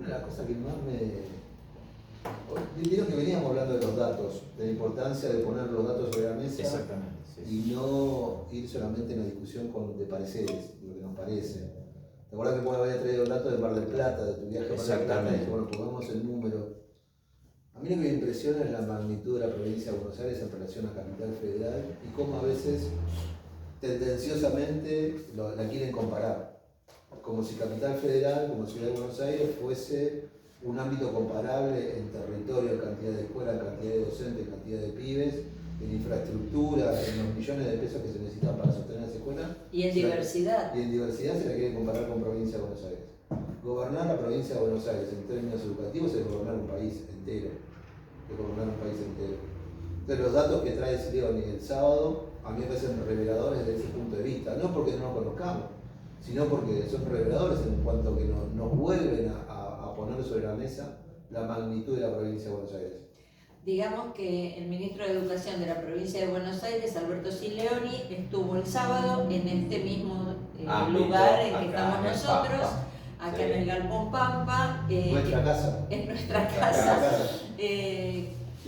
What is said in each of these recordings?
una de las cosas que más Vieron que veníamos hablando de los datos, de la importancia de poner los datos sobre la mesa. Exactamente, sí. Y no ir solamente en la discusión de pareceres, de lo que nos parece. ¿Te acuerdas que vos habías traído el dato de Mar del Plata, de tu viaje a Mar del Plata? Y bueno, pongamos el número. A mí lo que me impresiona es la magnitud de la provincia de Buenos Aires en relación a Capital Federal y cómo a veces tendenciosamente la quieren comparar. Como si Capital Federal, como Ciudad de Buenos Aires, fuese un ámbito comparable en territorio, en cantidad de escuelas, en cantidad de docentes, en cantidad de pibes, en infraestructura, en los millones de pesos que se necesitan para sostener esa escuela. Y en diversidad. Y en diversidad se la quiere comparar con provincia de Buenos Aires. Gobernar la provincia de Buenos Aires en términos educativos es gobernar un país entero. Entonces los datos que trae Leoni el sábado a mí me parecen reveladores desde ese punto de vista. No porque no los conozcamos, sino porque son reveladores en cuanto que nos vuelven a poner sobre la mesa la magnitud de la provincia de Buenos Aires. Digamos que el ministro de Educación de la provincia de Buenos Aires, Alberto Sileoni, estuvo el sábado en este mismo lugar en que estamos nosotros, acá en el Galpón Pampa. Nuestra casa. En nuestra casa.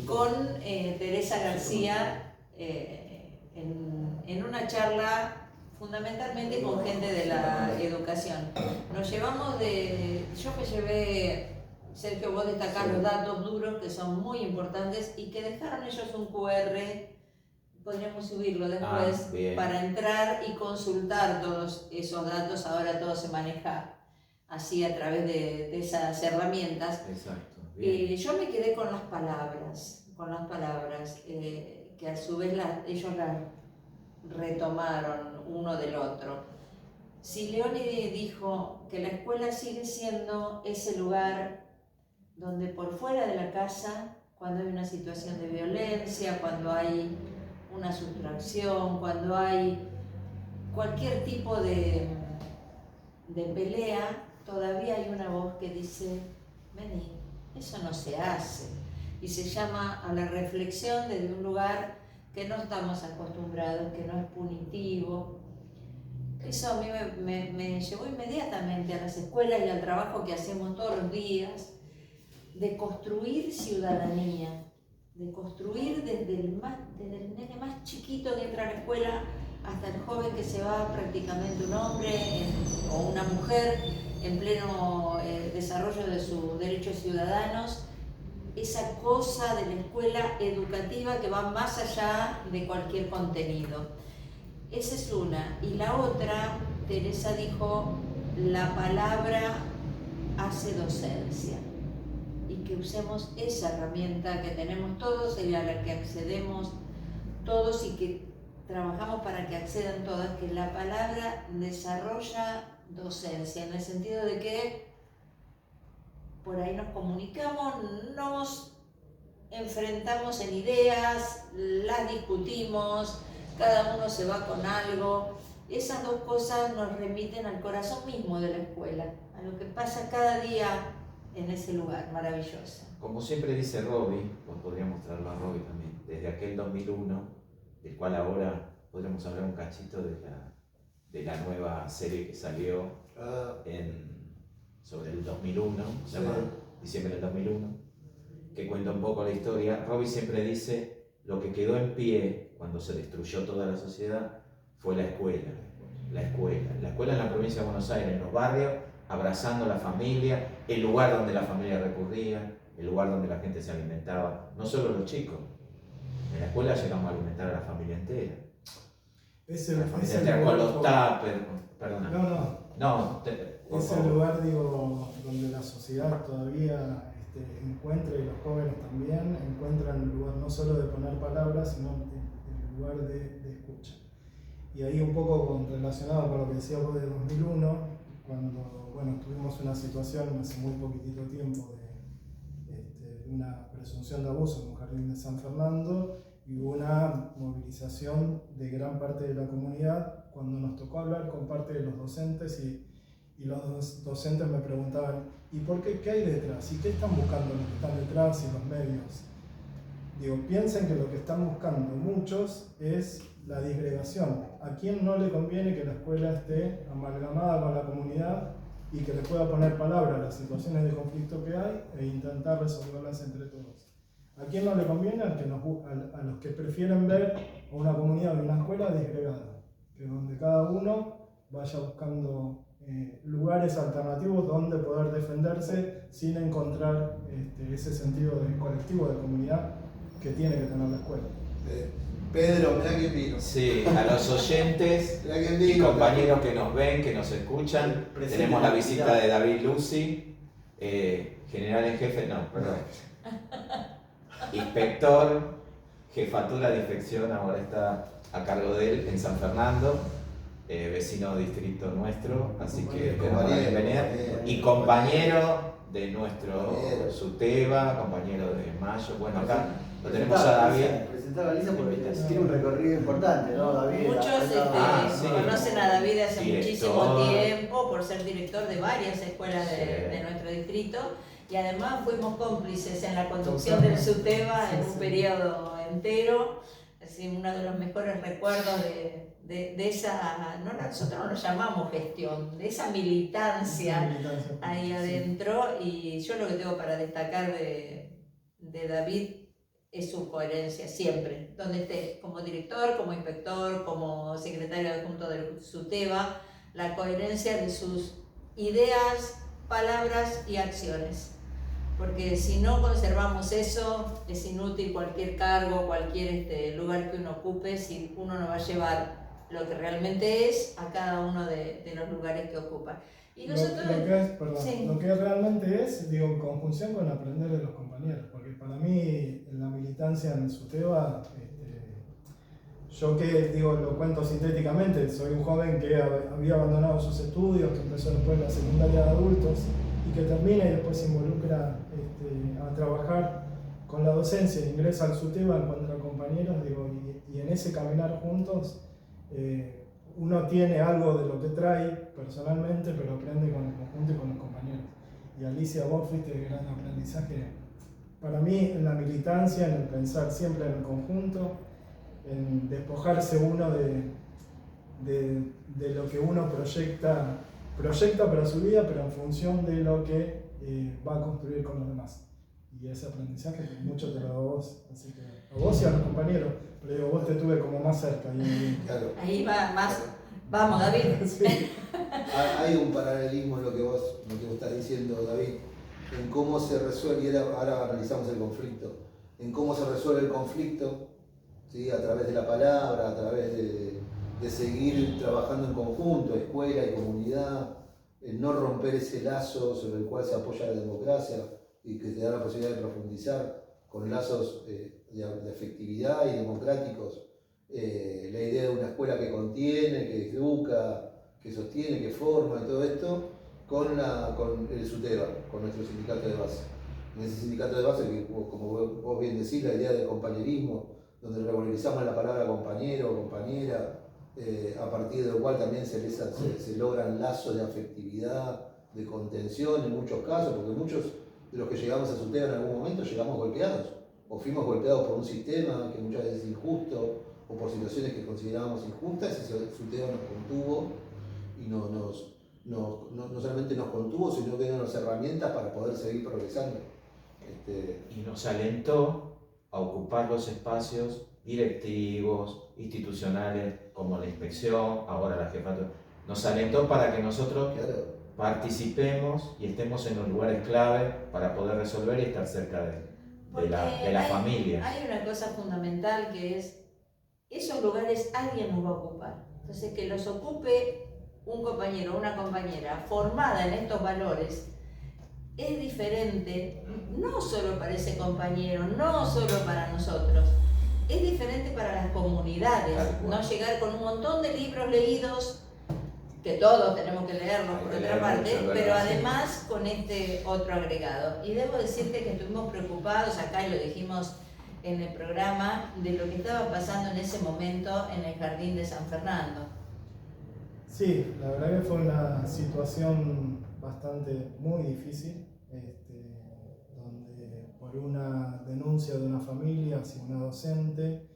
Con Teresa García en una charla fundamentalmente con gente de la educación. Nos llevamos yo me llevé, Sergio, vos destacás los datos duros que son muy importantes y que dejaron ellos un QR, podríamos subirlo después, para entrar y consultar todos esos datos. Ahora todo se maneja así a través de esas herramientas. Exacto. Yo me quedé con las palabras, que a su vez ellos las retomaron uno del otro. Sileoni dijo que la escuela sigue siendo ese lugar donde por fuera de la casa, cuando hay una situación de violencia, cuando hay una sustracción, cuando hay cualquier tipo de pelea, todavía hay una voz que dice, vení, eso no se hace. Y se llama a la reflexión desde un lugar que no estamos acostumbrados, que no es punitivo. Eso a mí me llevó inmediatamente a las escuelas y al trabajo que hacemos todos los días, de construir ciudadanía, de construir desde el nene más chiquito que entra a la escuela hasta el joven que se va, prácticamente un hombre o una mujer en pleno desarrollo de sus derechos ciudadanos, esa cosa de la escuela educativa que va más allá de cualquier contenido. Esa es una. Y la otra, Teresa dijo, la palabra hace docencia. Y que usemos esa herramienta que tenemos todos y a la que accedemos todos y que trabajamos para que accedan todas, que la palabra desarrolla docencia, en el sentido de que por ahí nos comunicamos, nos enfrentamos en ideas, las discutimos, cada uno se va con algo. Esas dos cosas nos remiten al corazón mismo de la escuela, a lo que pasa cada día en ese lugar maravilloso. Como siempre dice Robbie, pues podría mostrarlo a Robbie también, desde aquel 2001, del cual ahora podremos hablar un cachito de la nueva serie que salió sobre el 2001, se llama Diciembre del 2001, que cuenta un poco la historia. Robbie siempre dice, lo que quedó en pie cuando se destruyó toda la sociedad fue la escuela. La escuela en la provincia de Buenos Aires, en los barrios, abrazando a la familia, el lugar donde la familia recurría, el lugar donde la gente se alimentaba, no solo los chicos. En la escuela llegamos a alimentar a la familia entera. Ese con los tuppers, perdona. Es el lugar, digo, donde la sociedad todavía encuentra, y los jóvenes también, encuentran el lugar no solo de poner palabras, sino el lugar de escucha. Y ahí un poco relacionado con lo que decía vos de 2001, cuando tuvimos una situación hace muy poquitito tiempo de una presunción de abuso en un jardín de San Fernando, y hubo una movilización de gran parte de la comunidad cuando nos tocó hablar con parte de los docentes y los docentes me preguntaban, ¿y por qué? ¿Qué hay detrás? ¿Y qué están buscando los que están detrás y los medios? Digo, piensen que lo que están buscando muchos es la disgregación. ¿A quién no le conviene que la escuela esté amalgamada con la comunidad y que les pueda poner palabra a las situaciones de conflicto que hay e intentar resolverlas entre todos. ¿A quién no le conviene? A los que prefieren ver a una comunidad o una escuela disgregada, que donde cada uno vaya buscando lugares alternativos donde poder defenderse sin encontrar ese sentido de colectivo, de comunidad que tiene que tener la escuela. Pedro, mirá quién vino. Sí, a los oyentes Mirá quién y vino. compañeros que nos ven, que nos escuchan, tenemos la visita de David Lucy, general en jefe, no, perdón, inspector, jefatura de inspección, ahora está a cargo de él en San Fernando, vecino distrito nuestro, así que le damos la bienvenida. Y compañero de nuestro SUTEBA, compañero de Mayo, bueno, acá lo tenemos a David. Presentar a Lisa porque tiene un recorrido importante, ¿no, David? Muchos sí. conocen a David de hace Director. muchísimo tiempo por ser director de varias escuelas de nuestro distrito, y además fuimos cómplices en la conducción del SUTEBA en un periodo entero. Así, uno de los mejores recuerdos de esa, nosotros no lo llamamos gestión, de esa militancia ahí adentro. Y yo lo que tengo para destacar de David es su coherencia siempre, donde esté, como director, como inspector, como secretario adjunto del SUTEBA, la coherencia de sus ideas, palabras y acciones. Porque si no conservamos eso, es inútil cualquier cargo, cualquier lugar que uno ocupe, si uno no va a llevar lo que realmente es a cada uno de los lugares que ocupa. Y nosotros, lo que realmente es, digo, en conjunción con aprender de los compañeros, porque para mí en la militancia en el SUTEBA, yo que digo, lo cuento sintéticamente, soy un joven que había abandonado sus estudios, que empezó después la secundaria de adultos y que termina y después se involucra a trabajar con la docencia, ingresa al SUTEBA, encuentra compañeros, digo, y en ese caminar juntos uno tiene algo de lo que trae personalmente, pero aprende con el conjunto y con los compañeros. Y Alicia, vos fuiste de gran aprendizaje para mí en la militancia, en el pensar siempre en el conjunto, en despojarse uno de lo que uno proyecta para su vida, pero en función de lo que va a construir con los demás. Y ese aprendizaje mucho te lo da a vos, así que a vos y a los compañeros, pero digo, vos te tuve como más cerca. Claro. ahí va más, vamos David. Sí. Hay un paralelismo en lo que vos estás diciendo, David, en cómo se resuelve, y ahora analizamos el conflicto, en cómo se resuelve el conflicto, ¿sí? A través de la palabra, a través de seguir trabajando en conjunto, escuela y comunidad, el no romper ese lazo sobre el cual se apoya la democracia y que te da la posibilidad de profundizar con lazos de afectividad y democráticos, la idea de una escuela que contiene, que educa, que sostiene, que forma y todo esto, con el SUTEBA, con nuestro sindicato de base. En ese sindicato de base, que como vos bien decís, la idea del compañerismo, donde revalorizamos la palabra compañero o compañera, a partir de lo cual también se logran lazos de afectividad, de contención en muchos casos, porque muchos de los que llegamos a SUTEBA en algún momento llegamos golpeados, o fuimos golpeados por un sistema que muchas veces es injusto, o por situaciones que considerábamos injustas, y SUTEBA nos contuvo y no solamente nos contuvo, sino que dio las herramientas para poder seguir progresando. Y nos alentó a ocupar los espacios directivos, institucionales, como la inspección, ahora la jefatura. Nos alentó para que nosotros participemos y estemos en los lugares clave para poder resolver y estar cerca de la familia. Hay una cosa fundamental que es, esos lugares alguien los va a ocupar. Entonces, que los ocupe un compañero o una compañera formada en estos valores es diferente, no solo para ese compañero, no solo para nosotros, es diferente para las comunidades. No llegar con un montón de libros leídos, que todos tenemos que leerlos por otra parte, pero además con este otro agregado. Y debo decirte que estuvimos preocupados acá, y lo dijimos en el programa, de lo que estaba pasando en ese momento en el Jardín de San Fernando. Sí, la verdad que fue una situación muy difícil, donde por una denuncia de una familia hacia una docente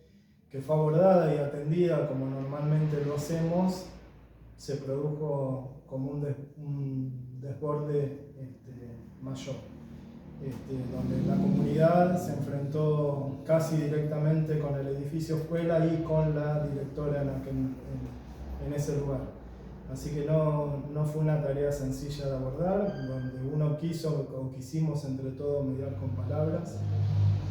que fue abordada y atendida como normalmente lo hacemos, se produjo como un desborde mayor, donde la comunidad se enfrentó casi directamente con el edificio escuela y con la directora en ese lugar. Así que no fue una tarea sencilla de abordar, donde uno quiso o quisimos entre todos mediar con palabras.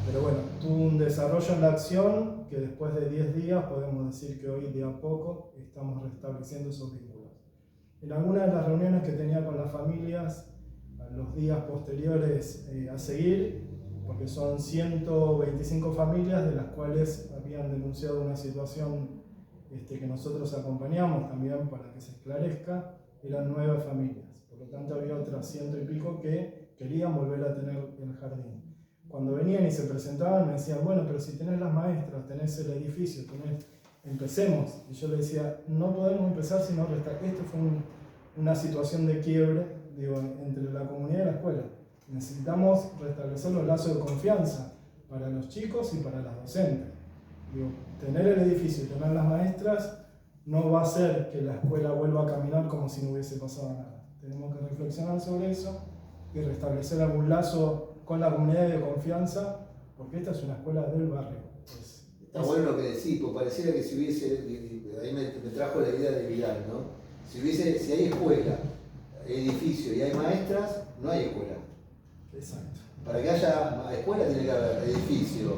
Pero bueno, tuvo un desarrollo en la acción que después de 10 días podemos decir que hoy de a poco estamos restableciendo esos vínculos. En algunas de las reuniones que tenía con las familias, a los días posteriores a seguir, porque son 125 familias de las cuales habían denunciado una situación que nosotros acompañamos también para que se esclarezca, eran 9 familias. Por lo tanto había otras 100 y pico que querían volver a tener el jardín. Cuando venían y se presentaban me decían, bueno, pero si tenés las maestras, tenés el edificio, empecemos. Y yo les decía, no podemos empezar si no resta. Esto fue una situación de quiebre, entre la comunidad y la escuela. Necesitamos restablecer los lazos de confianza para los chicos y para las docentes. Tener el edificio y tener las maestras no va a hacer que la escuela vuelva a caminar como si no hubiese pasado nada. Tenemos que reflexionar sobre eso y restablecer algún lazo con la comunidad de confianza, porque esta es una escuela del barrio. Está bueno lo que decís, pues pareciera que si hubiese, ahí me trajo la idea de Vidal, ¿no? Si hay escuela, edificio y hay maestras, no hay escuela. Exacto. Para que haya escuela tiene que haber edificio,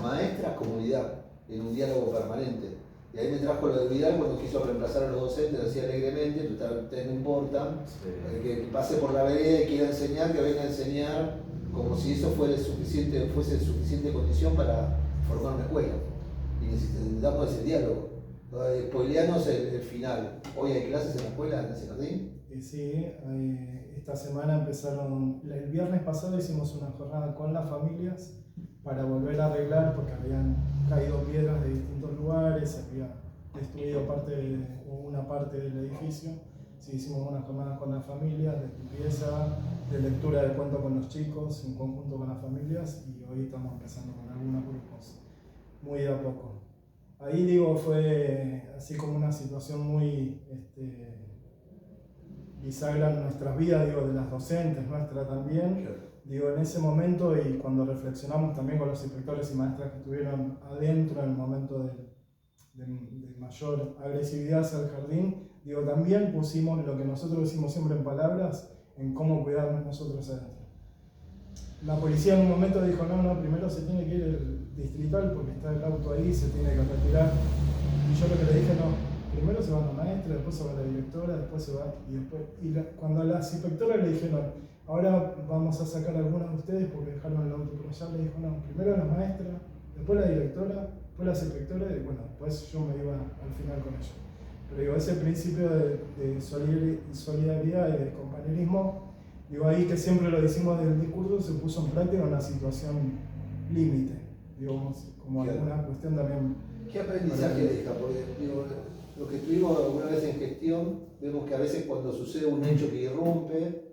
maestras, comunidad, en un diálogo permanente. Y ahí me trajo lo de Vidal cuando quiso reemplazar a los docentes, lo decía alegremente, pero ustedes no importan, que pase por la vereda y quiera enseñar, que venga a enseñar, como si eso fuese suficiente condición para formar una escuela. Y necesitamos ese diálogo. Spoileanos el final. ¿Hoy hay clases en la escuela, en ese jardín? Sí, esta semana empezaron, el viernes pasado hicimos una jornada con las familias para volver a arreglar, porque habían caído piedras de distintos lugares, se había destruido una parte del edificio. Sí, hicimos una jornada con las familias de limpieza, de lectura de cuentos con los chicos, en conjunto con las familias, y hoy estamos empezando con algunos grupos, muy de a poco. Ahí fue así como una situación muy bisagra en nuestras vidas, de las docentes, nuestra también. Claro. En ese momento, y cuando reflexionamos también con los inspectores y maestras que estuvieron adentro en el momento de mayor agresividad hacia el jardín, también pusimos lo que nosotros decimos siempre en palabras, en cómo cuidarnos nosotros adentro. La policía en un momento dijo, no, primero se tiene que ir el distrital porque está el auto ahí, se tiene que retirar. Y yo lo que le dije, no, primero se va la maestra, después se va la directora, después se va, cuando a las inspectoras le dijeron, ahora vamos a sacar a algunos de ustedes porque dejaron el auto por allá, le dijo, no, primero la maestra, después la directora, después las inspectoras, y bueno, después yo me iba al final con ellos. Pero ese principio de solidaridad y de compañerismo, ahí que siempre lo decimos del discurso, se puso en práctica en una situación límite, como alguna cuestión también. ¿Qué aprendizaje deja? Porque lo que estuvimos alguna vez en gestión, vemos que a veces cuando sucede un hecho que irrumpe,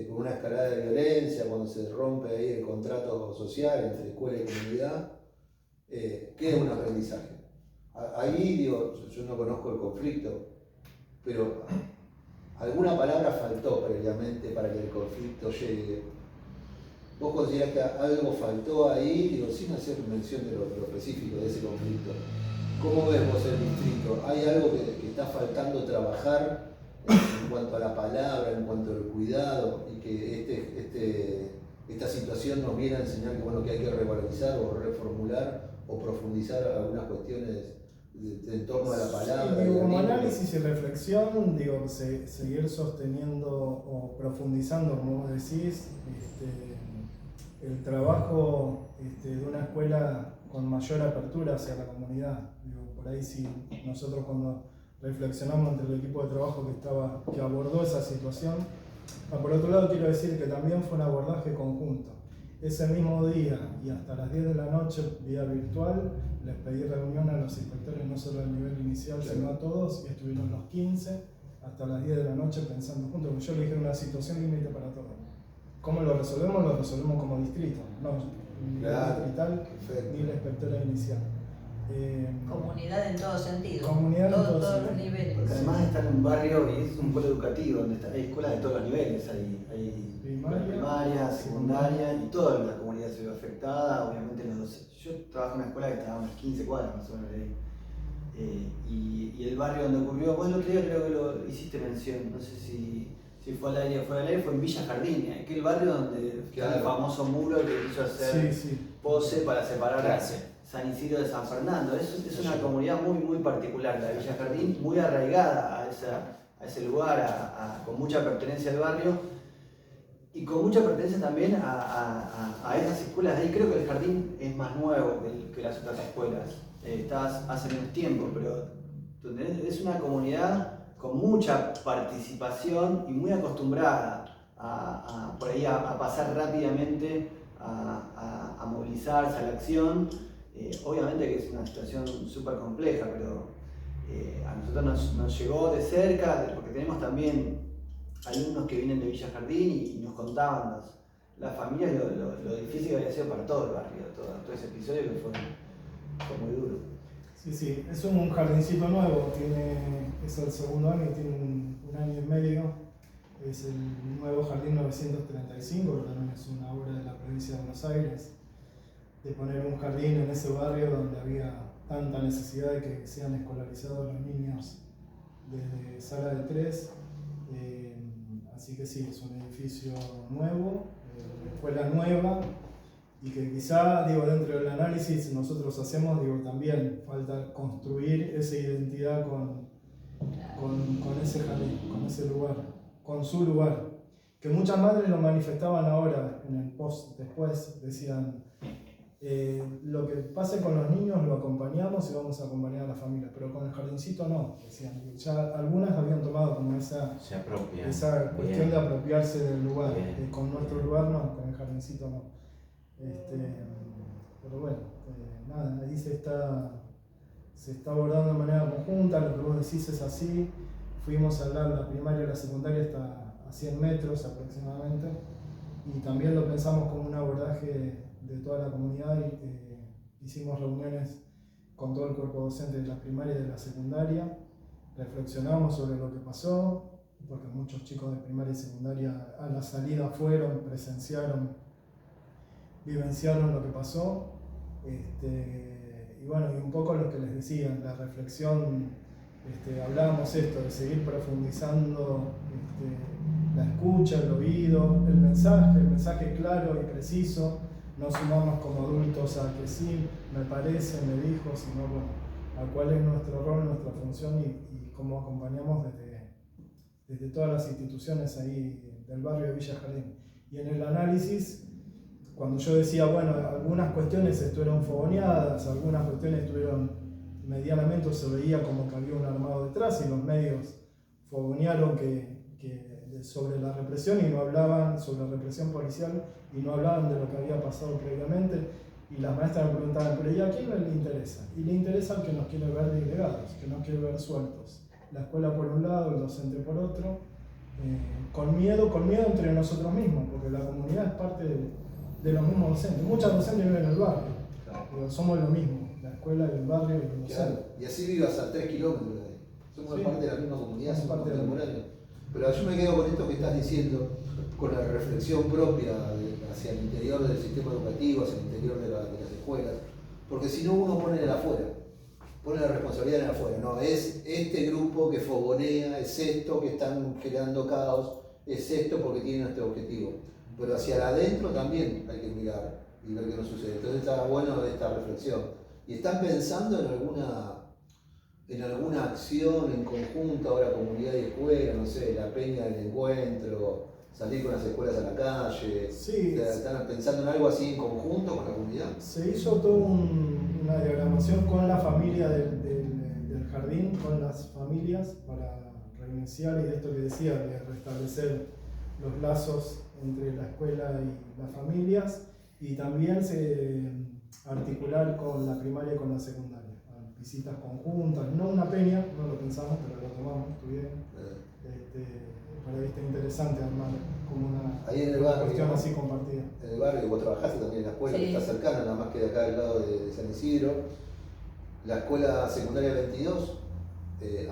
con una escalada de violencia, cuando se rompe ahí el contrato social entre escuela y comunidad, queda un aprendizaje. Ahí yo no conozco el conflicto, pero alguna palabra faltó previamente para que el conflicto llegue. ¿Vos considerás que algo faltó ahí, sin hacer mención de lo específico de ese conflicto? ¿Cómo ves vos el distrito? ¿Hay algo que está faltando trabajar en cuanto a la palabra, en cuanto al cuidado, y que esta situación nos viene a enseñar que hay que revalorizar o reformular o profundizar algunas cuestiones en torno a la palabra? Sí, como análisis y reflexión, seguir sosteniendo o profundizando, como vos decís, el trabajo de una escuela con mayor apertura hacia la comunidad. Por ahí si nosotros cuando reflexionamos entre el equipo de trabajo que abordó esa situación, por otro lado quiero decir que también fue un abordaje conjunto. Ese mismo día y hasta las 10 de la noche, vía virtual, les pedí reunión a los inspectores, no solo a nivel inicial, sino a todos, y estuvieron los 15 hasta las 10 de la noche pensando juntos, porque yo le dije una situación límite para todos. ¿Cómo lo resolvemos? Lo resolvemos como distrito, no ni el distrital ni la inspectora inicial. Comunidad en todo sentido. Comunidad en todo todos sentido. los niveles. Porque además está en un barrio y es un polo educativo donde hay escuelas de todos los niveles, hay primaria, secundaria y toda la comunidad se ve afectada, obviamente yo trabajo en una escuela que está a unas 15 cuadras más o menos de ahí. Y el barrio donde ocurrió, vos el otro día creo que lo hiciste mención, no sé si fue al aire o fuera del aire, fue en Villa Jardín, aquel barrio donde está el famoso muro que quiso hacer pose para separar a San Isidro de San Fernando. Es una comunidad muy, muy particular, la de Villa Jardín, muy arraigada a ese lugar, con mucha pertenencia al barrio y con mucha pertenencia también a esas escuelas de ahí. Creo que el jardín es más nuevo que las otras escuelas, está hace menos tiempo, pero es una comunidad con mucha participación y muy acostumbrada por ahí a pasar rápidamente, a movilizarse a la acción. Obviamente que es una situación súper compleja, pero a nosotros nos llegó de cerca, porque tenemos también alumnos que vienen de Villa Jardín y nos contaban las familias lo difícil que había sido para todo el barrio, todo ese episodio que fue muy duro. Sí, es un jardincito nuevo, es el segundo año, tiene un año y medio, es el nuevo Jardín 935, que también es una obra de la provincia de Buenos Aires, de poner un jardín en ese barrio donde había tanta necesidad de que sean escolarizados los niños desde sala de 3. Así que sí, es un edificio nuevo, escuela nueva, y que quizá, dentro del análisis nosotros hacemos, también falta construir esa identidad con ese jardín, con ese lugar, con su lugar. Que muchas madres lo manifestaban ahora, en el post después, decían, lo que pase con los niños lo acompañamos y vamos a acompañar a la familia, pero con el jardincito no, decían. Ya algunas habían tomado como esa cuestión de apropiarse del lugar, con nuestro lugar no, con el jardincito no. Pero bueno, nada, ahí se está abordando de manera conjunta, lo que vos decís es así. Fuimos a hablar, la primaria y la secundaria está a 100 metros aproximadamente, y también lo pensamos como un abordaje de toda la comunidad, y hicimos reuniones con todo el cuerpo docente de la primaria y de la secundaria, reflexionamos sobre lo que pasó, porque muchos chicos de primaria y secundaria a la salida fueron, presenciaron, vivenciaron lo que pasó, y bueno, y un poco lo que les decía, la reflexión, hablábamos esto, de seguir profundizando la escucha, el oído, el mensaje claro y preciso. No sumamos como adultos a que sí, me parece, me dijo, sino a cuál es nuestro rol, nuestra función y cómo acompañamos desde todas las instituciones ahí del barrio de Villa Jardín. Y en el análisis, cuando yo decía, bueno, algunas cuestiones estuvieron fogoneadas, algunas cuestiones estuvieron medianamente, se veía como que había un armado detrás, y los medios fogonearon sobre la represión y no hablaban sobre la represión policial y no hablaban de lo que había pasado previamente, y las maestras me preguntaban, pero ¿y a quién le interesa? Y le interesa al que nos quiere ver disgregados, que nos quiere ver sueltos. La escuela por un lado, el docente por otro, con miedo entre nosotros mismos, porque la comunidad es parte de los mismos docentes. Muchas docentes viven en el barrio, pero somos lo mismo, la escuela y el barrio y el docente. Claro, y así vivas a 3 kilómetros de ahí. Somos parte de la misma comunidad, somos contemporáneos. Pero yo me quedo con esto que estás diciendo, con la reflexión propia hacia el interior del sistema educativo, hacia el interior de las escuelas, porque si no uno pone en el afuera, pone la responsabilidad en el afuera, no, es este grupo que fogonea, es esto que están generando caos, es esto porque tienen este objetivo, pero hacia adentro también hay que mirar y ver qué nos sucede. Entonces está bueno esta reflexión. ¿Y están pensando en alguna acción en conjunto ahora, comunidad y escuela, no sé, la peña del encuentro, salir con las escuelas a la calle? Sí. ¿Están pensando en algo así en conjunto con la comunidad? Se hizo toda una diagramación con la familia del jardín, con las familias, para reiniciar, y esto que decía, de restablecer los lazos entre la escuela y las familias, y también articular con la primaria y con la secundaria. Visitas conjuntas, no una peña, no lo pensamos, pero lo tomamos, estuvieron. Para ahí está interesante armar como una ahí en el barrio, cuestión así compartida. En el barrio, vos trabajaste también en la escuela, sí, que está cercana, nada más que de acá al lado de San Isidro. la escuela secundaria 22,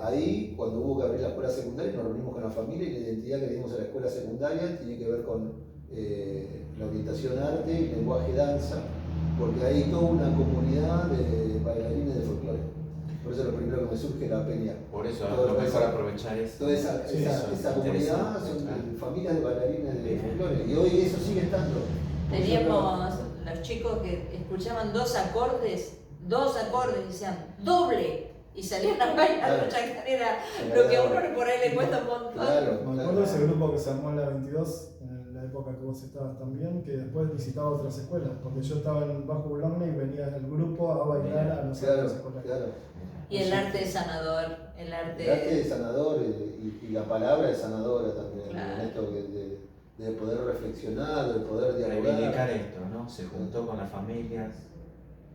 ahí cuando hubo que abrir la escuela secundaria nos reunimos con la familia y la identidad que le dimos a la escuela secundaria tiene que ver con la orientación arte y lenguaje danza, porque hay toda una comunidad de bailarines de folclore. Por eso lo primero que me surge es la peña. Por eso lo mejor aprovechar eso. Toda esa comunidad son familias de bailarines de folclore y hoy eso sigue estando. Teníamos los chicos que escuchaban dos acordes y decían ¡doble! Y salían a bailar la chacarera, lo que a uno por ahí le cuesta un montón. Claro, Me acuerdo de ese grupo que se armó en la 22, en la época que vos estabas también, que después visitaba otras escuelas, porque yo estaba en Bajo Boulogne y venía el grupo a bailar a las otras escuelas. Claro. Y el arte es sanador, el arte es sanador y la palabra es sanadora también, claro. En esto de poder reflexionar, de poder dialogar. Reivindicar esto, ¿no? Se juntó con las familias,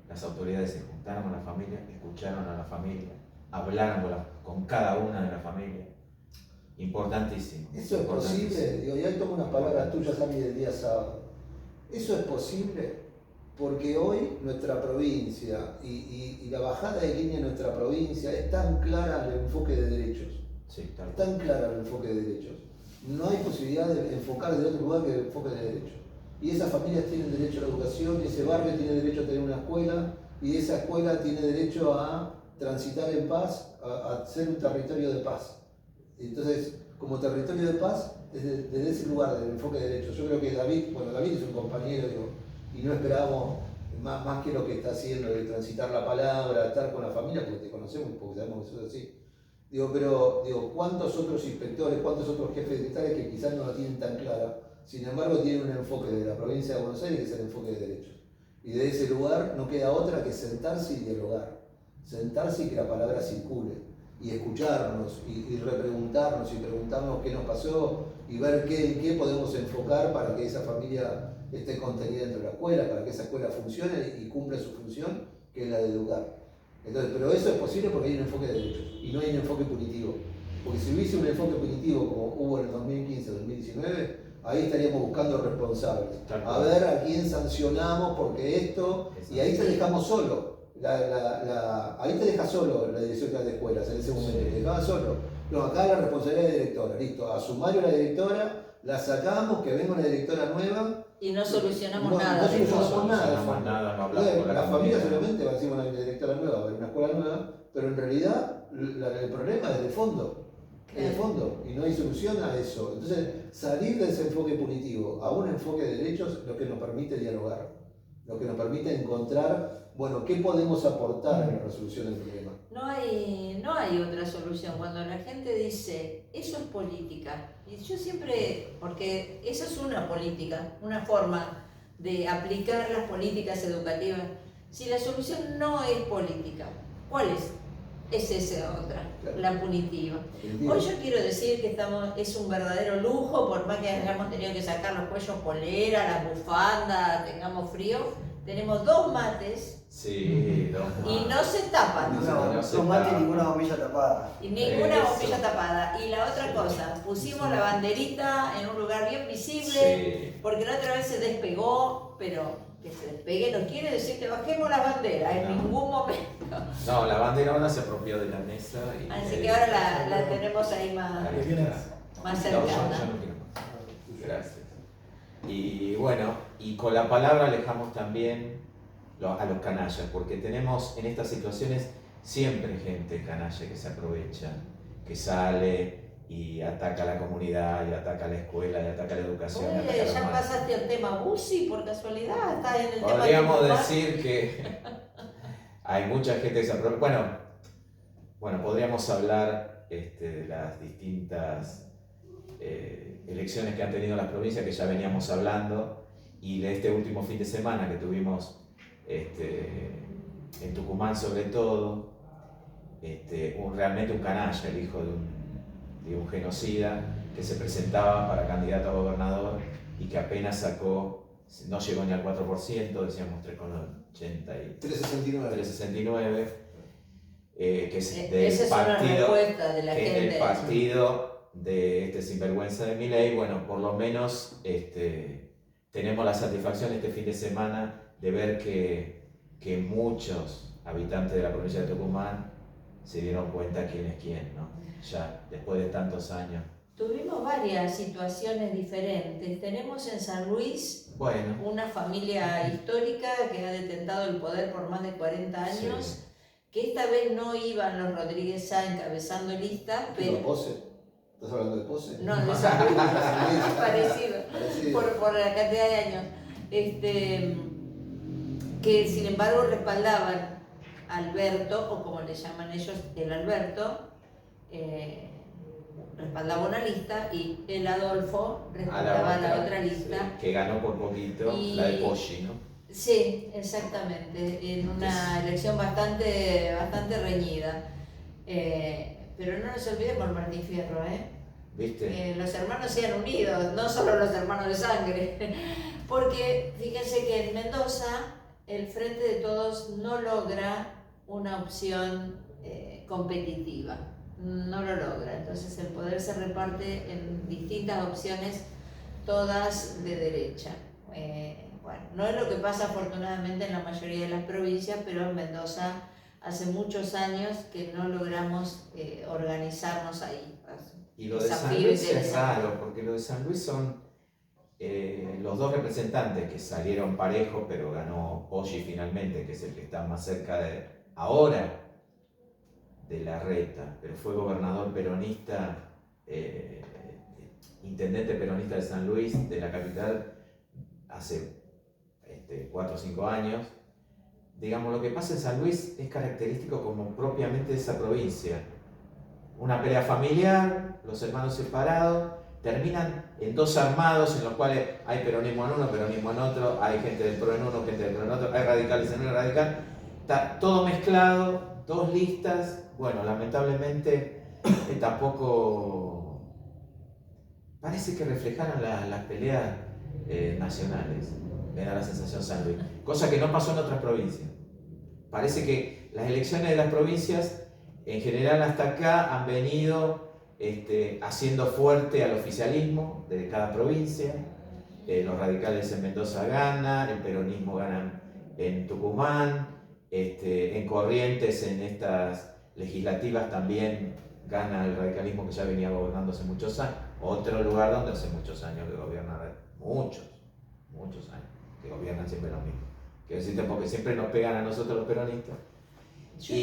las autoridades se juntaron con las familias, escucharon a la familia, hablaron con cada una de las familias. Importantísimo. ¿Eso es posible? Digo, y ahí tomo unas palabras tuyas a mí del día sábado. ¿Eso es posible? Porque hoy nuestra provincia y la bajada de línea de nuestra provincia es tan clara el enfoque de derechos. Sí, Es tan clara el enfoque de derechos. No hay posibilidad de enfocar de otro lugar que el enfoque de derechos. Y esas familias tienen derecho a la educación, y ese barrio tiene derecho a tener una escuela, y esa escuela tiene derecho a transitar en paz, a ser un territorio de paz. Entonces, como territorio de paz, desde ese lugar del enfoque de derechos, yo creo que David es un compañero, digo, y no esperamos más que lo que está haciendo, de transitar la palabra, estar con la familia, porque te conocemos, porque sabemos que eso es así. Pero ¿cuántos otros inspectores, cuántos otros jefes militares que quizás no lo tienen tan clara, sin embargo tienen un enfoque de la provincia de Buenos Aires que es el enfoque de derechos? Y de ese lugar no queda otra que sentarse y dialogar, sentarse y que la palabra circule, y escucharnos, y repreguntarnos, y preguntarnos qué nos pasó, y ver qué podemos enfocar para que esa familia esté contenida dentro de la escuela, para que esa escuela funcione y cumpla su función, que es la de educar. Entonces, pero eso es posible porque hay un enfoque de derechos y no hay un enfoque punitivo. Porque si hubiese un enfoque punitivo como hubo en el 2015-2019, ahí estaríamos buscando responsables. A ver a quién sancionamos porque esto, y ahí te dejamos solo. Ahí te deja solo la dirección de las escuelas en ese momento, te dejaba solo. No, acá la responsabilidad de la directora, listo, a sumario la directora, la sacamos, que venga una directora nueva. y no solucionamos nada. No solucionamos nada, no hablamos con la familia solamente va a decir una directora nueva, va a haber una escuela nueva, pero en realidad el problema es de fondo. Es de fondo y no hay solución a eso. Entonces, salir de ese enfoque punitivo a un enfoque de derechos es lo que nos permite dialogar, lo que nos permite encontrar, bueno, qué podemos aportar en la resolución del problema. No hay otra solución. Cuando la gente dice, eso es política, y yo siempre, porque esa es una política, una forma de aplicar las políticas educativas. Si la solución no es política, ¿cuál es? Es esa otra, claro. La punitiva. Hoy yo quiero decir que es un verdadero lujo, por más que hayamos tenido que sacar los cuellos polera, las bufandas, tengamos frío, tenemos 2 mates. Sí, 2 mates. Y no se tapan. No mates y ninguna bombilla tapada. Y ninguna bombilla tapada. Y la otra cosa, pusimos la banderita en un lugar bien visible, porque la otra vez se despegó, pero que se despegue no quiere decir que bajemos la bandera en ningún momento. No, la bandera ahora se apropió de la mesa. Así que ahora la tenemos ahí más cercana. No, yo no quiero más. Gracias. Y bueno, y con la palabra alejamos también a los canallas, porque tenemos en estas situaciones siempre gente canalla que se aprovecha, que sale y ataca a la comunidad, y ataca a la escuela, y ataca a la educación. Oye, ¿ya pasaste al tema Bussi por casualidad? ¿Estás en el tema? Podríamos decir que hay mucha gente que se aprovecha. Bueno, podríamos hablar de las distintas elecciones que han tenido las provincias, que ya veníamos hablando, y de este último fin de semana que tuvimos en Tucumán sobre todo, realmente un canalla, el hijo de un genocida, que se presentaba para candidato a gobernador y que apenas sacó, no llegó ni al 4%, decíamos 3,80 3,69, que es del partido, del partido de este sinvergüenza de Milei. Bueno, por lo menos tenemos la satisfacción este fin de semana de ver que que muchos habitantes de la provincia de Tucumán se dieron cuenta quién es quién, ¿no? Ya después de tantos años. Tuvimos varias situaciones diferentes. Tenemos en San Luis una familia histórica que ha detentado el poder por más de 40 años, sí, que esta vez no iban los Rodríguez Sá encabezando listas, pero... ¿Pose? ¿Estás hablando de Pose? No, de San Luis, parecido. Por la cantidad de años. Que sin embargo respaldaban a Alberto, o como le llaman ellos, el Alberto, respaldaba una lista y el Adolfo respaldaba la otra lista. Sí, que ganó por poquito, la de Poggi, ¿no? Sí, exactamente, en una elección bastante reñida. Pero no nos olvidemos el Martín Fierro, ¿Viste? Los hermanos se han unido, no solo los hermanos de sangre. Porque fíjense que en Mendoza el Frente de Todos no logra una opción competitiva. No lo logra, entonces el poder se reparte en distintas opciones, todas de derecha. Bueno, no es lo que pasa afortunadamente en la mayoría de las provincias, pero en Mendoza hace muchos años que no logramos organizarnos ahí. Y lo de San Luis es raro, porque lo de San Luis son los dos representantes que salieron parejos, pero ganó Poggi finalmente, que es el que está más cerca de ahora de Larreta, pero fue gobernador peronista, intendente peronista de San Luis, de la capital, hace 4 o 5 años. Digamos, lo que pasa en San Luis es característico como propiamente de esa provincia. Una pelea familiar, los hermanos separados, terminan en dos armados en los cuales hay peronismo en uno, peronismo en otro, hay gente del PRO en uno, gente del PRO en otro, hay radicales en uno, radical, está todo mezclado, dos listas. Bueno, lamentablemente tampoco parece que reflejaran las peleas nacionales, me da la sensación San Luis, cosa que no pasó en otras provincias. Parece que las elecciones de las provincias en general hasta acá han venido haciendo fuerte al oficialismo de cada provincia. Los radicales en Mendoza ganan, el peronismo gana en Tucumán, en Corrientes, en estas legislativas también gana el radicalismo que ya venía gobernando hace muchos años. Otro lugar donde hace muchos años que gobierna, muchos años, que gobiernan siempre lo mismo. Quiero decirte, porque siempre nos pegan a nosotros los peronistas. Yo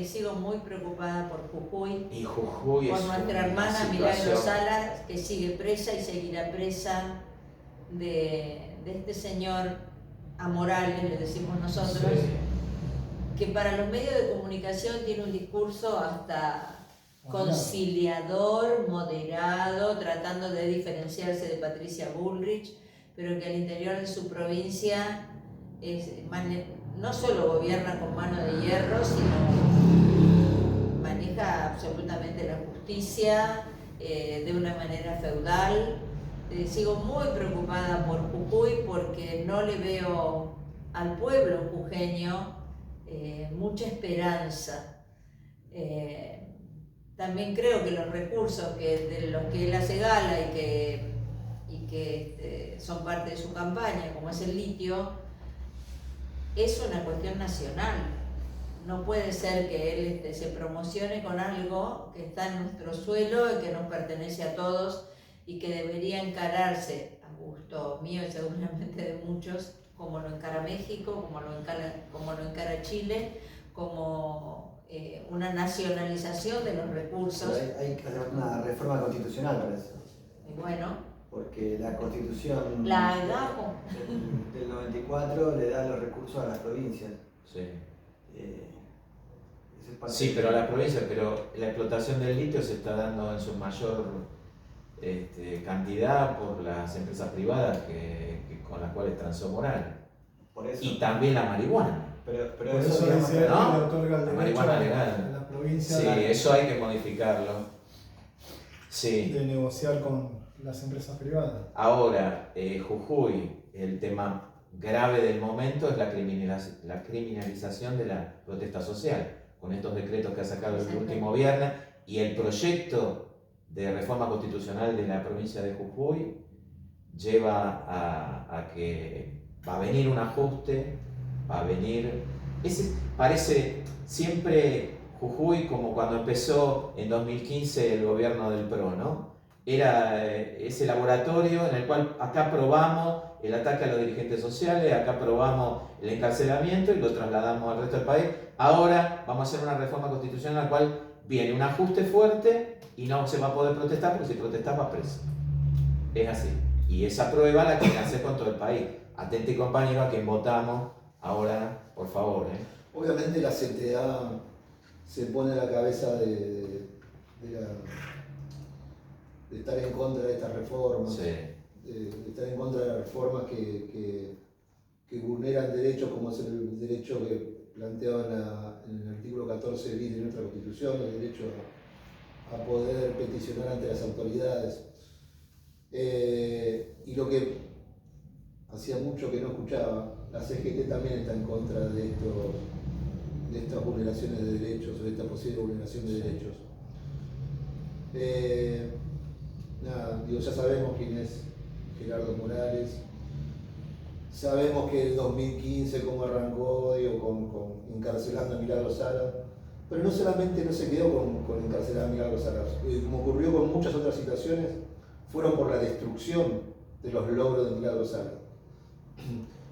sigo muy preocupada por Jujuy. Y Jujuy por es nuestra hermana Milagro Salas, que sigue presa y seguirá presa de este señor amoral, le decimos nosotros, sí, que para los medios de comunicación tiene un discurso hasta conciliador, moderado, tratando de diferenciarse de Patricia Bullrich, pero que al interior de su provincia no solo gobierna con mano de hierro, sino maneja absolutamente la justicia de una manera feudal. Sigo muy preocupada por Jujuy porque no le veo al pueblo jujeño mucha esperanza. También creo que los recursos de los que él hace gala y que son parte de su campaña, como es el litio, es una cuestión nacional. No puede ser que él se promocione con algo que está en nuestro suelo y que nos pertenece a todos y que debería encararse, a gusto mío y seguramente de muchos, como lo encara México, como lo encara Chile, como una nacionalización de los recursos. Pero hay que hacer una reforma constitucional para eso. Bueno. Porque la Constitución del 94 le da los recursos a las provincias. Sí. Sí, pero a las provincias, pero la explotación del litio se está dando en su mayor cantidad por las empresas privadas con las cuales transó Morales. Por eso. Y también la marihuana. Pero eso dice, ¿no? le otorga el la derecho marihuana a legal. las provincias sí, eso hay que modificarlo. Sí. De negociar con las empresas privadas. Ahora, Jujuy, el tema grave del momento es la criminalización de la protesta social, con estos decretos que ha sacado el último viernes, y el proyecto de reforma constitucional de la provincia de Jujuy lleva a que va a venir un ajuste va a venir. Parece siempre Jujuy como cuando empezó en 2015 el gobierno del PRO, ¿no? Era ese laboratorio en el cual acá probamos el ataque a los dirigentes sociales, acá probamos el encarcelamiento y lo trasladamos al resto del país. Ahora vamos a hacer una reforma constitucional en la cual viene un ajuste fuerte y no se va a poder protestar porque si protestas vas preso. Es así. Y esa prueba la quieren hacer con todo el país. Atente y compañero a quien votamos ahora, por favor. Obviamente la CTA se pone a la cabeza de estar en contra de estas reformas, Sí. de estar en contra de las reformas que vulneran derechos como es el derecho que planteaba en el artículo 14 bis de nuestra Constitución, el derecho a poder peticionar ante las autoridades. Y lo que hacía mucho que no escuchaba, la CGT también está en contra de estas vulneraciones de derechos, o de esta posible vulneración de derechos. Ya sabemos quién es Gerardo Morales, sabemos que el 2015 cómo arrancó, con encarcelando a Milagro Sala, pero no solamente no se quedó con encarcelar a Milagro Sala, como ocurrió con muchas otras situaciones, fueron por la destrucción de los logros de Milagro Sala,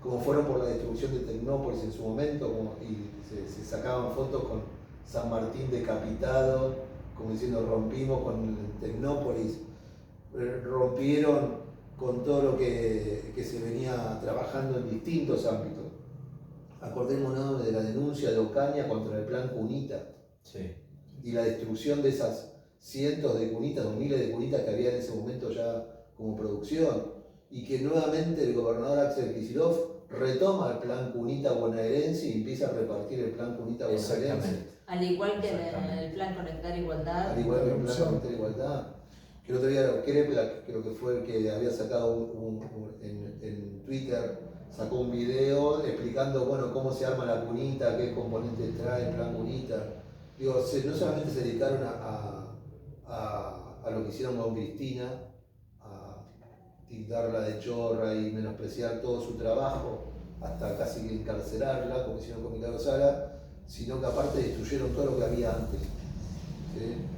como fueron por la destrucción de Tecnópolis en su momento, y se sacaban fotos con San Martín decapitado, como diciendo rompimos con Tecnópolis, rompieron con todo lo que se venía trabajando en distintos ámbitos. Acordémonos de la denuncia de Ocaña contra el plan Cunita, Sí. y la destrucción de esas cientos de cunitas o miles de cunitas que había en ese momento ya como producción, y que nuevamente el gobernador Axel Kicillof retoma el plan Cunita bonaerense y empieza a repartir el plan Cunita bonaerense. Al igual que el plan Conectar Igualdad. Al igual que el plan Conectar Igualdad. Que el otro día Krepla, creo que fue el que había sacado en Twitter, sacó un video explicando cómo se arma la cunita, qué componentes trae el plan Cunita. Digo, no solamente se dedicaron a lo que hicieron con Cristina, a tildarla de chorra y menospreciar todo su trabajo, hasta casi encarcelarla, como hicieron con Milagro Sala, sino que aparte destruyeron todo lo que había antes.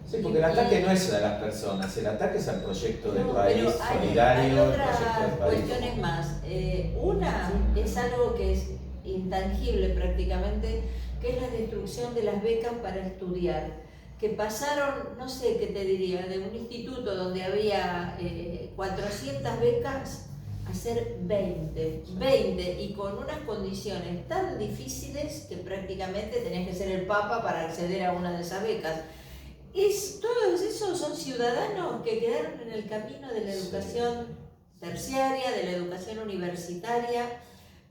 Sí, porque el ataque no es a las personas, el ataque es al proyecto del país, pero solidario, hay el proyecto otras del país. cuestiones más. Una es algo que es intangible prácticamente, que es la destrucción de las becas para estudiar, que pasaron, no sé qué te diría, de un instituto donde había 400 becas a ser 20, y con unas condiciones tan difíciles que prácticamente tenías que ser el Papa para acceder a una de esas becas. Todos esos son ciudadanos que quedaron en el camino de la educación terciaria, de la educación universitaria,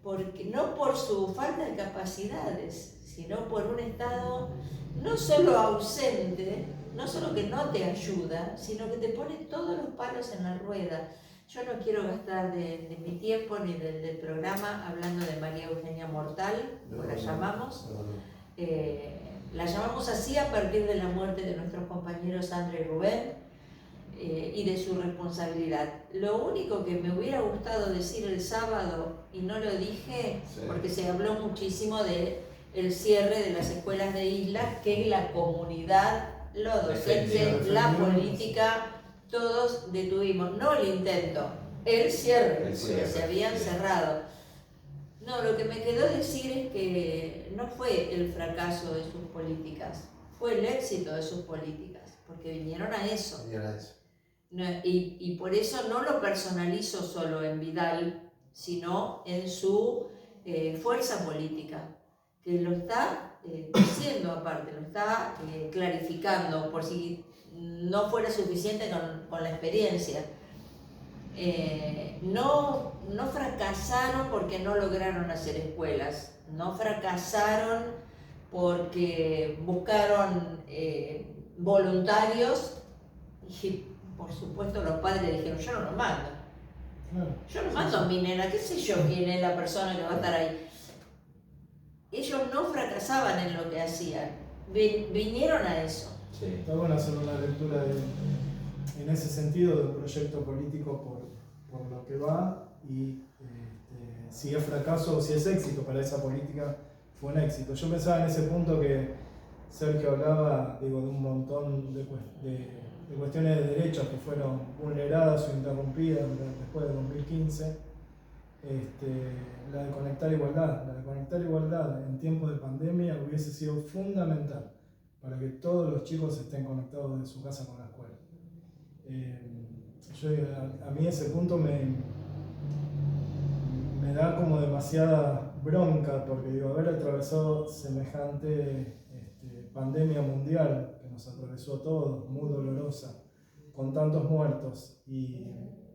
porque no por su falta de capacidades, sino por un Estado no solo ausente, no solo que no te ayuda, sino que te pone todos los palos en la rueda. Yo no quiero gastar de mi tiempo ni del programa hablando de María Eugenia Mortal, como la llamamos. La llamamos así a partir de la muerte de nuestros compañeros Sandra y Rubén y de su responsabilidad. Lo único que me hubiera gustado decir el sábado, y no lo dije, porque se habló muchísimo del cierre de las escuelas de islas, que la comunidad, los docentes, la política, todos detuvimos, no el intento, el cierre, porque se habían cerrado. No, lo que me quedó decir es que no fue el fracaso de sus políticas, fue el éxito de sus políticas, porque vinieron a eso. No, y por eso no lo personalizo solo en Vidal, sino en su fuerza política, que lo está diciendo aparte, lo está clarificando, por si no fuera suficiente con la experiencia. No fracasaron porque no lograron hacer escuelas, no fracasaron porque buscaron voluntarios y por supuesto los padres dijeron yo no lo mando, yo no mando a mi nena, qué sé yo quién es la persona que va a estar ahí. Ellos no fracasaban en lo que hacían, vinieron a eso. Sí. Está bueno hacer una lectura en ese sentido de un proyecto político por lo que va y si es fracaso o si es éxito para esa política, fue un éxito. Yo pensaba en ese punto que Sergio hablaba, digo, de un montón de cuestiones de derechos que fueron vulneradas o interrumpidas después de 2015. La de conectar igualdad en tiempos de pandemia hubiese sido fundamental para que todos los chicos estén conectados de su casa con la escuela. A mí ese punto me da como demasiada bronca, porque digo, haber atravesado semejante pandemia mundial que nos atravesó a todos, muy dolorosa, con tantos muertos, y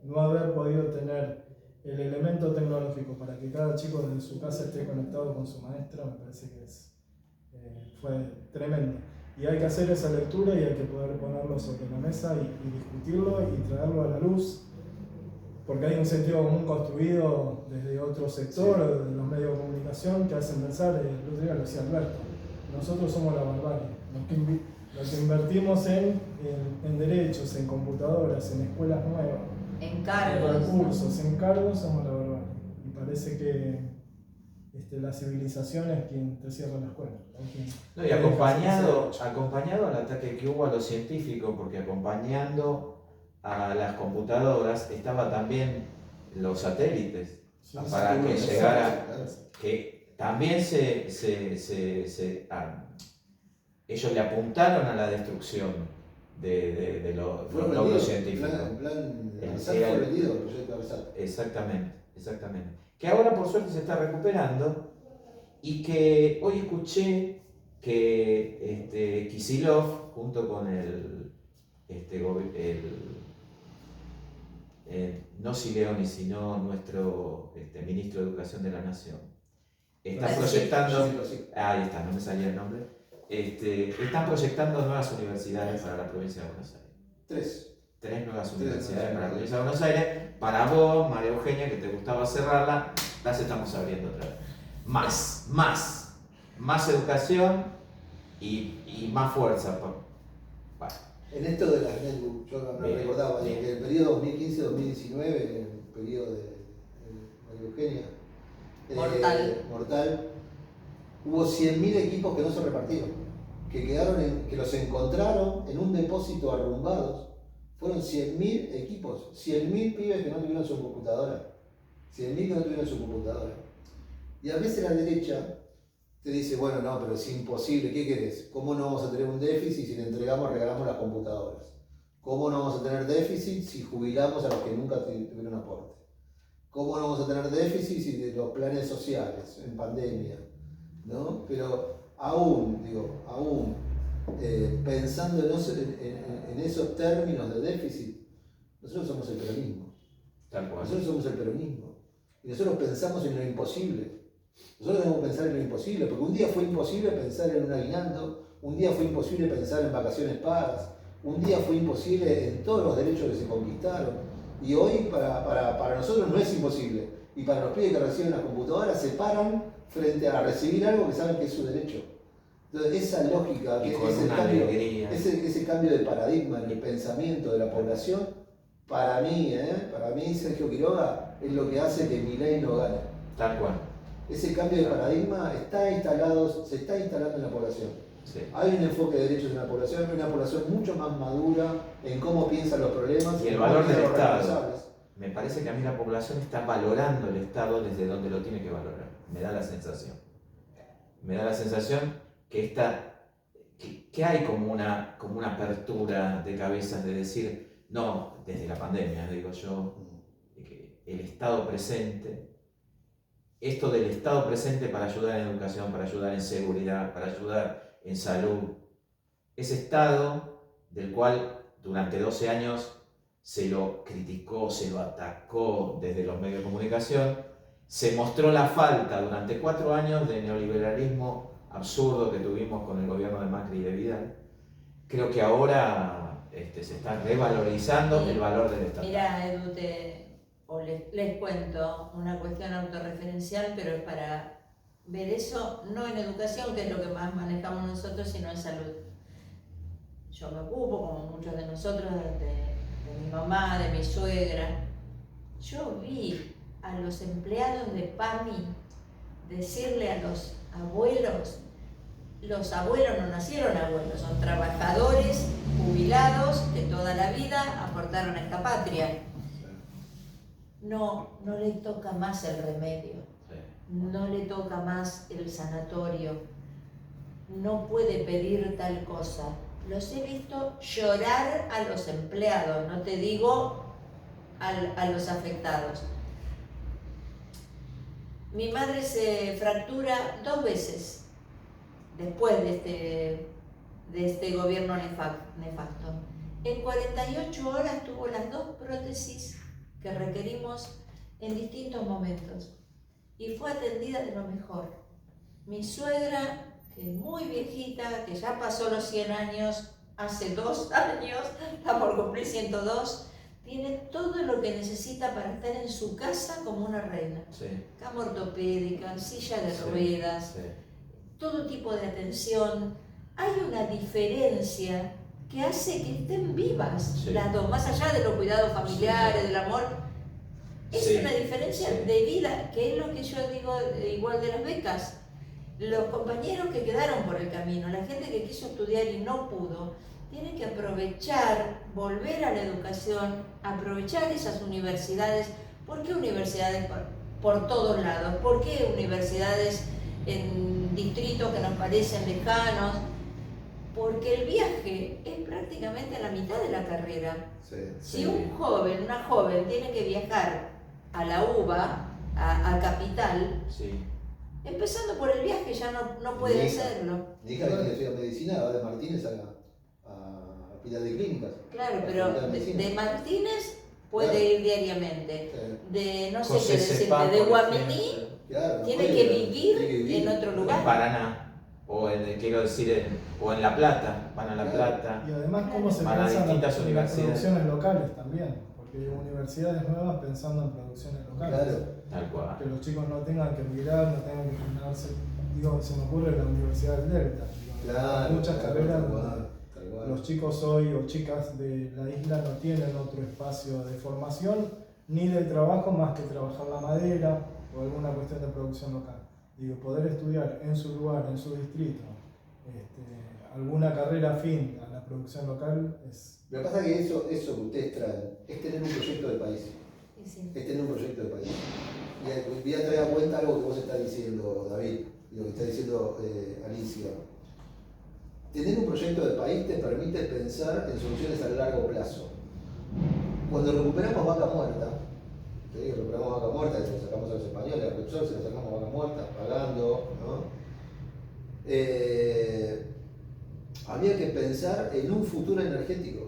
no haber podido tener el elemento tecnológico para que cada chico desde su casa esté conectado con su maestra, me parece que fue tremendo. Y hay que hacer esa lectura y hay que poder ponerlo sobre la mesa y discutirlo y traerlo a la luz, porque hay un sentido común construido desde otro sector, de los medios de comunicación, que hacen pensar, el otro día lo decía Alberto, nosotros somos la barbarie, los que invertimos en derechos, en computadoras, en escuelas nuevas, en cargos, en recursos, en cargos, somos la barbarie. Y parece que la civilización es quien te cierra la escuela. No, y acompañado al ataque que hubo a los científicos, porque acompañando a las computadoras estaba también los satélites, para que llegara, que también ellos le apuntaron a la destrucción de los logros científicos. Fue vendido el proyecto ARSAT. Exactamente. Que ahora por suerte se está recuperando, y que hoy escuché que Kicillof, junto con no Sileoni, sino nuestro ministro de Educación de la Nación, están proyectando, ahí está, no me salía el nombre, están proyectando nuevas universidades para la provincia de Buenos Aires. Tres nuevas universidades para la provincia de Buenos Aires. Para vos, María Eugenia, que te gustaba cerrarla, las estamos abriendo otra vez. Más educación y más fuerza. Bueno. En esto de las netbooks, yo me recordaba que en el periodo 2015-2019, el periodo de María Eugenia, mortal, hubo 100.000 equipos que no se repartieron, que los encontraron en un depósito arrumbados. Fueron 100.000 equipos, 100.000 pibes que no tuvieron su computadora. 100.000 que no tuvieron su computadora. Y a veces la derecha te dice, bueno, no, pero es imposible, ¿qué querés? ¿Cómo no vamos a tener un déficit si le regalamos las computadoras? ¿Cómo no vamos a tener déficit si jubilamos a los que nunca tuvieron aporte? ¿Cómo no vamos a tener déficit si de los planes sociales en pandemia? ¿No? Pero aún pensando en esos términos de déficit, nosotros somos el peronismo. Tal cual. Nosotros somos el peronismo. Y nosotros pensamos en lo imposible. Nosotros debemos pensar en lo imposible, porque un día fue imposible pensar en un aguinaldo, un día fue imposible pensar en vacaciones pagas, un día fue imposible en todos los derechos que se conquistaron. Y hoy para nosotros no es imposible. Y para los pibes que reciben las computadoras se paran frente a recibir algo que saben que es su derecho. Entonces esa lógica, ese cambio de paradigma en el pensamiento de la población, para mí Sergio Quiroga, es lo que hace que Milei no gane. Tal cual. Ese cambio de paradigma se está instalando en la población. Sí. Hay un enfoque de derechos en la población, hay una población mucho más madura en cómo piensan los problemas y el valor del Estado. Me parece que a mí la población está valorando el Estado desde donde lo tiene que valorar. Me da la sensación. Que hay como una apertura de cabezas de decir, no, desde la pandemia, digo yo, que el Estado presente, esto del Estado presente para ayudar en educación, para ayudar en seguridad, para ayudar en salud, ese Estado del cual durante 12 años se lo criticó, se lo atacó desde los medios de comunicación, se mostró la falta durante 4 años de neoliberalismo absurdo que tuvimos con el gobierno de Macri y de Vidal. Creo que ahora se está revalorizando el valor del Estado. Mira, Edu, les cuento una cuestión autorreferencial, pero es para ver eso, no en educación, que es lo que más manejamos nosotros, sino en salud. Yo me ocupo, como muchos de nosotros, de mi mamá, de mi suegra. Yo vi a los empleados de PAMI, decirle a los abuelos no nacieron abuelos, son trabajadores jubilados que toda la vida aportaron a esta patria. No le toca más el remedio, no le toca más el sanatorio, no puede pedir tal cosa. Los he visto llorar a los empleados, no te digo a los afectados. Mi madre se fractura 2 veces después de este gobierno nefasto. En 48 horas tuvo las 2 prótesis que requerimos en distintos momentos y fue atendida de lo mejor. Mi suegra, que es muy viejita, que ya pasó los 100 años, hace 2 años, está por cumplir 102, tiene todo lo que necesita para estar en su casa como una reina. Sí. Cama ortopédica, silla de ruedas, todo tipo de atención. Hay una diferencia que hace que estén vivas las dos, más allá de los cuidados familiares, del amor. Es una diferencia de vida, que es lo que yo digo igual de las becas. Los compañeros que quedaron por el camino, la gente que quiso estudiar y no pudo, tienen que aprovechar, volver a la educación, aprovechar esas universidades. ¿Por qué universidades por todos lados? ¿Por qué universidades en distritos que nos parecen lejanos? Porque el viaje es prácticamente a la mitad de la carrera. Si un joven, una joven tiene que viajar a la UBA, a Capital, empezando por el viaje ya no puede hacerlo. Mi hija que estudia medicina va de Martínez a Pilar de Clínicas. Claro, pero de Martínez puede ir diariamente. De no sé qué decirte, de Guaminí tiene que vivir en otro lugar. En Paraná. O quiero decir, o en La Plata, van a La Plata. Y además cómo se van a piensan distintas las producciones locales también, porque hay universidades nuevas pensando en producciones locales. Claro. Tal cual. Que los chicos no tengan que emigrar, no tengan que generarse. Digo, se me ocurre la Universidad del Delta. Claro, muchas carreras tal cual. los chicos hoy o chicas de la isla no tienen otro espacio de formación ni de trabajo más que trabajar la madera o alguna cuestión de producción local. Digo, poder estudiar en su lugar, en su distrito, alguna carrera afín a la producción local es... Lo que pasa es que eso que ustedes traen es tener un proyecto de país. Sí. Es tener un proyecto de país. Y voy a traer a cuenta algo que vos estás diciendo, David, y lo que está diciendo Alicia. Tener un proyecto de país te permite pensar en soluciones a largo plazo. Cuando recuperamos Vaca Muerta, recuperamos Vaca Muerta, se lo sacamos a los españoles, a Repsol se lo sacamos a Vaca Muerta, pagando, ¿no? Había que pensar en un futuro energético.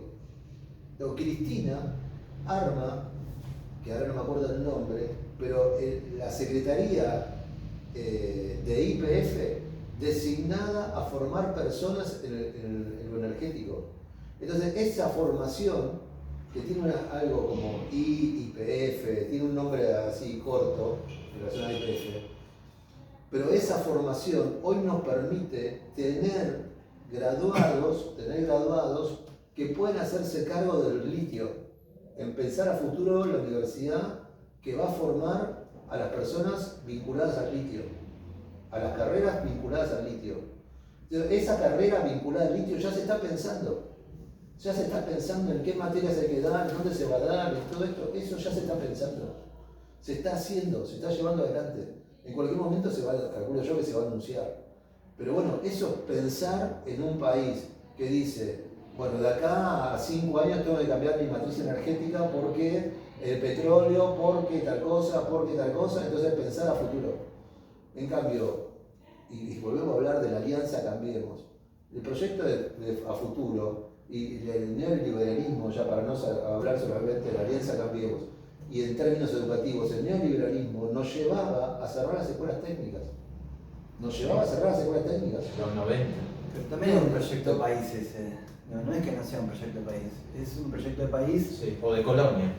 Cristina arma, que ahora no me acuerdo el nombre, pero la Secretaría de YPF designada a formar personas en lo energético. Entonces, esa formación, que tiene algo como YPF, tiene un nombre así corto en relación a YPF, pero esa formación hoy nos permite tener graduados que pueden hacerse cargo del litio, en pensar a futuro la universidad que va a formar a las personas vinculadas al litio, a las carreras vinculadas al litio. Esa carrera vinculada al litio ya se está pensando en qué materias hay que dar, dónde se va a dar, en todo esto, eso ya se está pensando, se está haciendo, se está llevando adelante. En cualquier momento calculo yo que se va a anunciar. Pero bueno, eso es pensar en un país que dice, bueno, de acá a 5 años tengo que cambiar mi matriz energética porque el petróleo, porque tal cosa, entonces pensar a futuro. En cambio, y volvemos a hablar de la alianza Cambiemos, el proyecto a futuro y el neoliberalismo, ya para no hablar solamente de la alianza Cambiemos, y en términos educativos, el neoliberalismo nos llevaba a cerrar las escuelas técnicas. Los 90. Pero también es un proyecto de país ese. No es que no sea un proyecto de país, es un proyecto de país. Sí, o de colonia.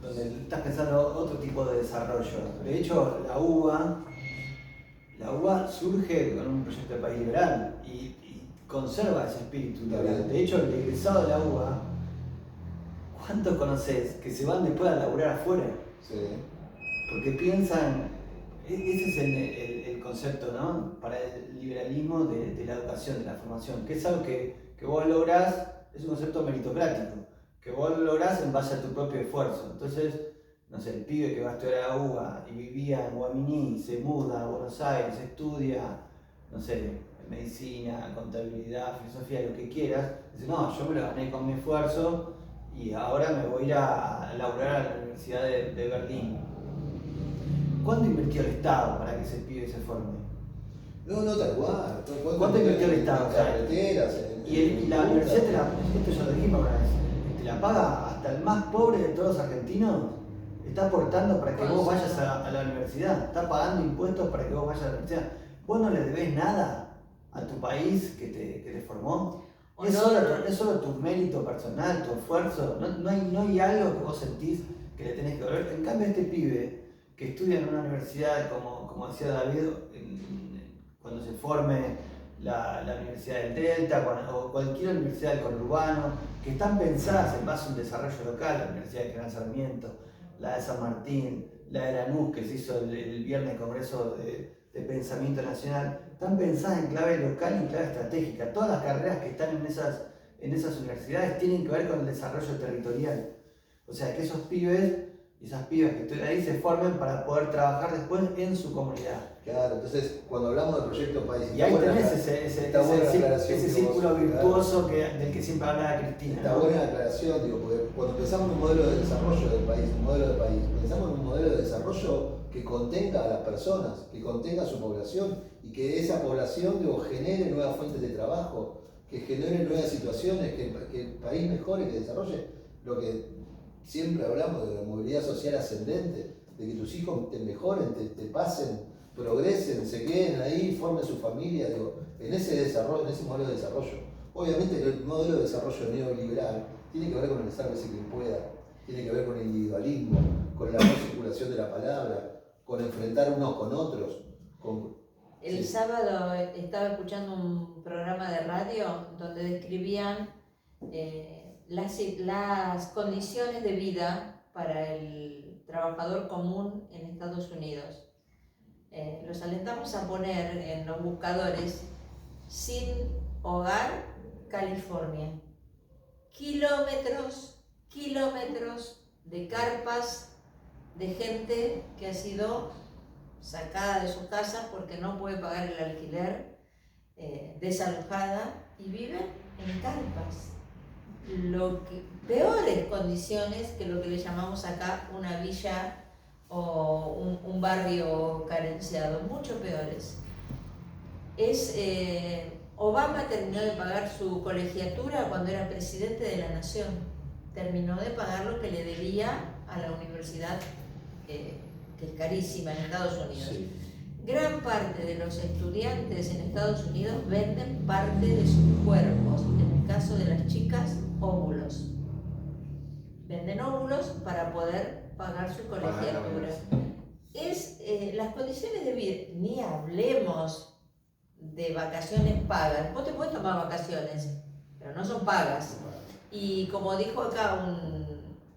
Donde estás pensando otro tipo de desarrollo. De hecho, la UBA surge con un proyecto de país liberal y conserva ese espíritu liberal. De hecho, el egresado de la UBA, ¿cuántos conoces que se van después a laburar afuera? Sí. Porque piensan, ese es el concepto, ¿no? Para el liberalismo de la educación, de la formación, que es algo que vos lográs, es un concepto meritocrático, que vos lográs en base a tu propio esfuerzo. Entonces, no sé, el pibe que va a estudiar a UBA y vivía en Guaminí, se muda a Buenos Aires, estudia, no sé, medicina, contabilidad, filosofía, lo que quieras, dice, no, yo me lo gané con mi esfuerzo y ahora me voy a ir a laburar a la Universidad de Berlín. ¿Cuánto invirtió el Estado para que ese pibe se forme? No, tal cual. ¿Cuánto invirtió el Estado? En carreteras, Y la universidad, esto ya lo dijimos una vez, te la paga hasta el más pobre de todos los argentinos, está aportando para que vos vayas a la universidad, está pagando impuestos para que vos vayas a la universidad. Vos no le debés nada a tu país que te formó. Es solo tu mérito personal, tu esfuerzo, no hay algo que vos sentís que le tenés que volver. En cambio, este pibe que estudia en una universidad, como decía David, cuando se forme la Universidad del Delta o cualquier universidad del conurbano, que están pensadas en base a un desarrollo local, la Universidad de General Sarmiento, la de San Martín, la de Lanús, que se hizo el viernes Congreso de Pensamiento Nacional, están pensadas en clave local y en clave estratégica. Todas las carreras que están en esas universidades tienen que ver con el desarrollo territorial. O sea, que esos pibes y esas pibas que están ahí se formen para poder trabajar después en su comunidad. Claro, entonces cuando hablamos del proyecto país... Y ahí tenés ese círculo virtuoso del que siempre hablaba Cristina. Está buena la aclaración, digo, porque cuando pensamos en un modelo de desarrollo del país, pensamos en un modelo de desarrollo que contenga a las personas, que contenga a su población y que esa población, digo, genere nuevas fuentes de trabajo, que genere nuevas situaciones, que el país mejore, que desarrolle lo que siempre hablamos de la movilidad social ascendente, de que tus hijos te mejoren, te pasen, progresen, se queden ahí, formen su familia, digo, en ese desarrollo, en ese modelo de desarrollo. Obviamente el modelo de desarrollo neoliberal tiene que ver con el sálvese quien pueda, tiene que ver con el individualismo, con la no circulación de la palabra, con enfrentar unos con otros. El sábado estaba escuchando un programa de radio donde describían las condiciones de vida para el trabajador común en Estados Unidos. Los alentamos a poner en los buscadores sin hogar, California. Kilómetros de carpas de gente que ha sido sacada de sus casas porque no puede pagar el alquiler, desalojada, y viven en carpas. Peores condiciones que lo que le llamamos acá una villa o un barrio carenciado, mucho peores. Obama terminó de pagar su colegiatura cuando era presidente de la nación. Terminó de pagar lo que le debía a la universidad, que es carísima en Estados Unidos. Sí. Gran parte de los estudiantes en Estados Unidos venden parte de sus cuerpos, en el caso de las chicas, óvulos. Venden óvulos para poder pagar su colegiatura. Las condiciones de vida, ni hablemos de vacaciones pagas. Vos te puedes tomar vacaciones, pero no son pagas. Y como dijo acá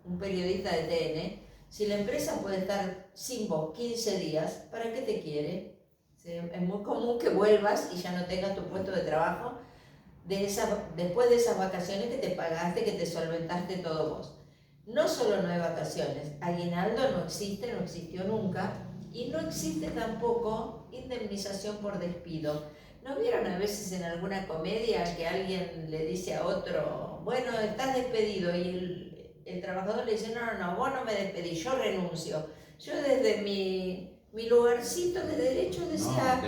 un periodista de TN, si la empresa puede estar sin vos 15 días, ¿para qué te quiere? Es muy común que vuelvas y ya no tengas tu puesto de trabajo después de esas vacaciones que te pagaste, que te solventaste todo vos. No solo no hay vacaciones, aguinaldo no existió nunca, y no existe tampoco indemnización por despido. ¿No vieron a veces en alguna comedia que alguien le dice a otro, bueno, estás despedido, y el trabajador le dice, no, vos no me despedís, yo renuncio? Yo desde mi lugarcito de derecho decía,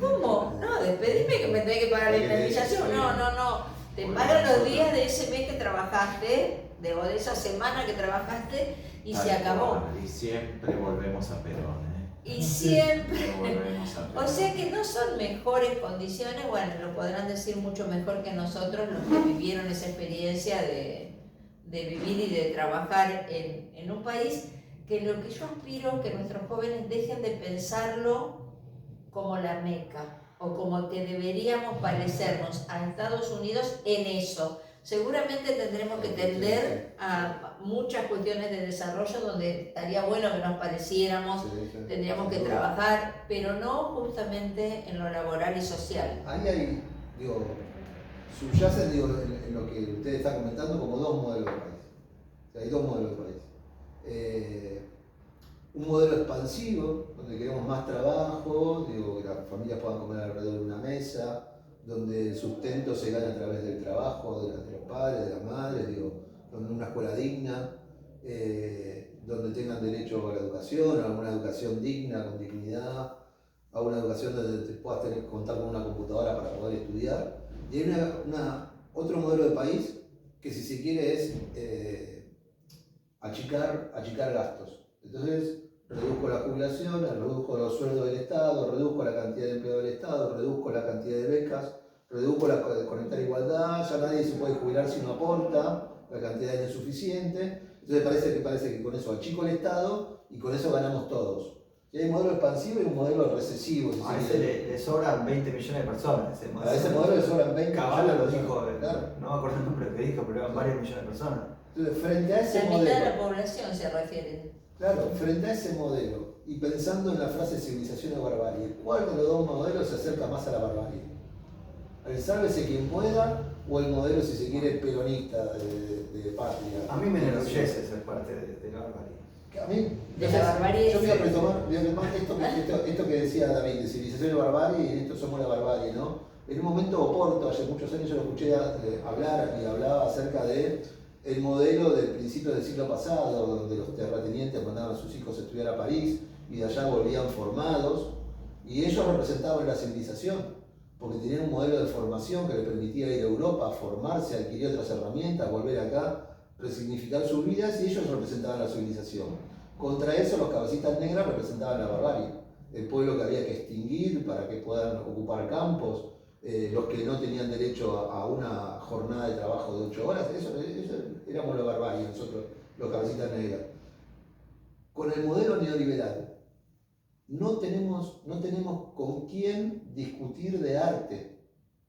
¿cómo? No, despedime que me tenés que pagar la indemnización. No, te pagan los días de ese mes que trabajaste, o de esa semana que trabajaste, y se acabó. Y siempre volvemos a Perón. Y siempre. O sea que no son mejores condiciones, bueno, lo podrán decir mucho mejor que nosotros los que vivieron esa experiencia de vivir y de trabajar en un país que lo que yo aspiro que nuestros jóvenes dejen de pensarlo como la Meca o como que deberíamos parecernos a Estados Unidos en eso. Seguramente tendremos que tender a muchas cuestiones de desarrollo donde estaría bueno que nos pareciéramos, tendríamos que trabajar, pero no justamente en lo laboral y social. Ahí hay, subyacen en lo que ustedes están comentando como dos modelos de país. O sea, hay dos modelos de país. Un modelo expansivo, donde queremos más trabajo, que las familias puedan comer alrededor de una mesa, donde el sustento se gana a través del trabajo de los padres, de las madres, donde una escuela digna, donde tengan derecho a la educación, a una educación digna, con dignidad, a una educación donde puedas contar con una computadora para poder estudiar. Y hay otro modelo de país que, si se quiere, es achicar gastos. Entonces, reduzco la jubilación, reduzco los sueldos del Estado, reduzco la cantidad de empleo del Estado, reduzco la cantidad de becas, reduzco la conectar igualdad, ya nadie se puede jubilar si no aporta, la cantidad de años es suficiente. Entonces parece que con eso achico el Estado y con eso ganamos todos. Y hay un modelo expansivo y un modelo recesivo. A ese le sobran 20 millones de personas. A ese modelo le sobran 20 Caballo millones lo de dijo, personas. Claro. no me acuerdo el nombre que dijo, pero eran varios millones de personas. Entonces, frente a ese La modelo, mitad de la población se refiere. claro, frente a ese modelo, y pensando en la frase civilización o barbarie, ¿cuál de los dos modelos se acerca más a la barbarie? ¿El sálvese quien pueda o el modelo, si se quiere, peronista de patria? A mí me enorgullece ser parte de la barbarie. A mí, De la barbarie. yo voy a retomar esto que decía David, de civilización y barbarie, y esto somos la barbarie, ¿no? En un momento oporto, hace muchos años, yo lo escuché hablar y hablaba acerca de el modelo del principio del siglo pasado, donde los terratenientes mandaban a sus hijos a estudiar a París y de allá volvían formados, y ellos representaban la civilización, porque tenían un modelo de formación que les permitía ir a Europa, formarse, adquirir otras herramientas, volver acá, resignificar sus vidas, y ellos representaban la civilización. Contra eso, los cabecitas negras representaban la barbarie, el pueblo que había que extinguir para que puedan ocupar campos, los que no tenían derecho a una jornada de trabajo de 8 horas, eso éramos la barbarie, nosotros, los cabecitas negras. Con el modelo neoliberal, no tenemos con quién discutir de arte,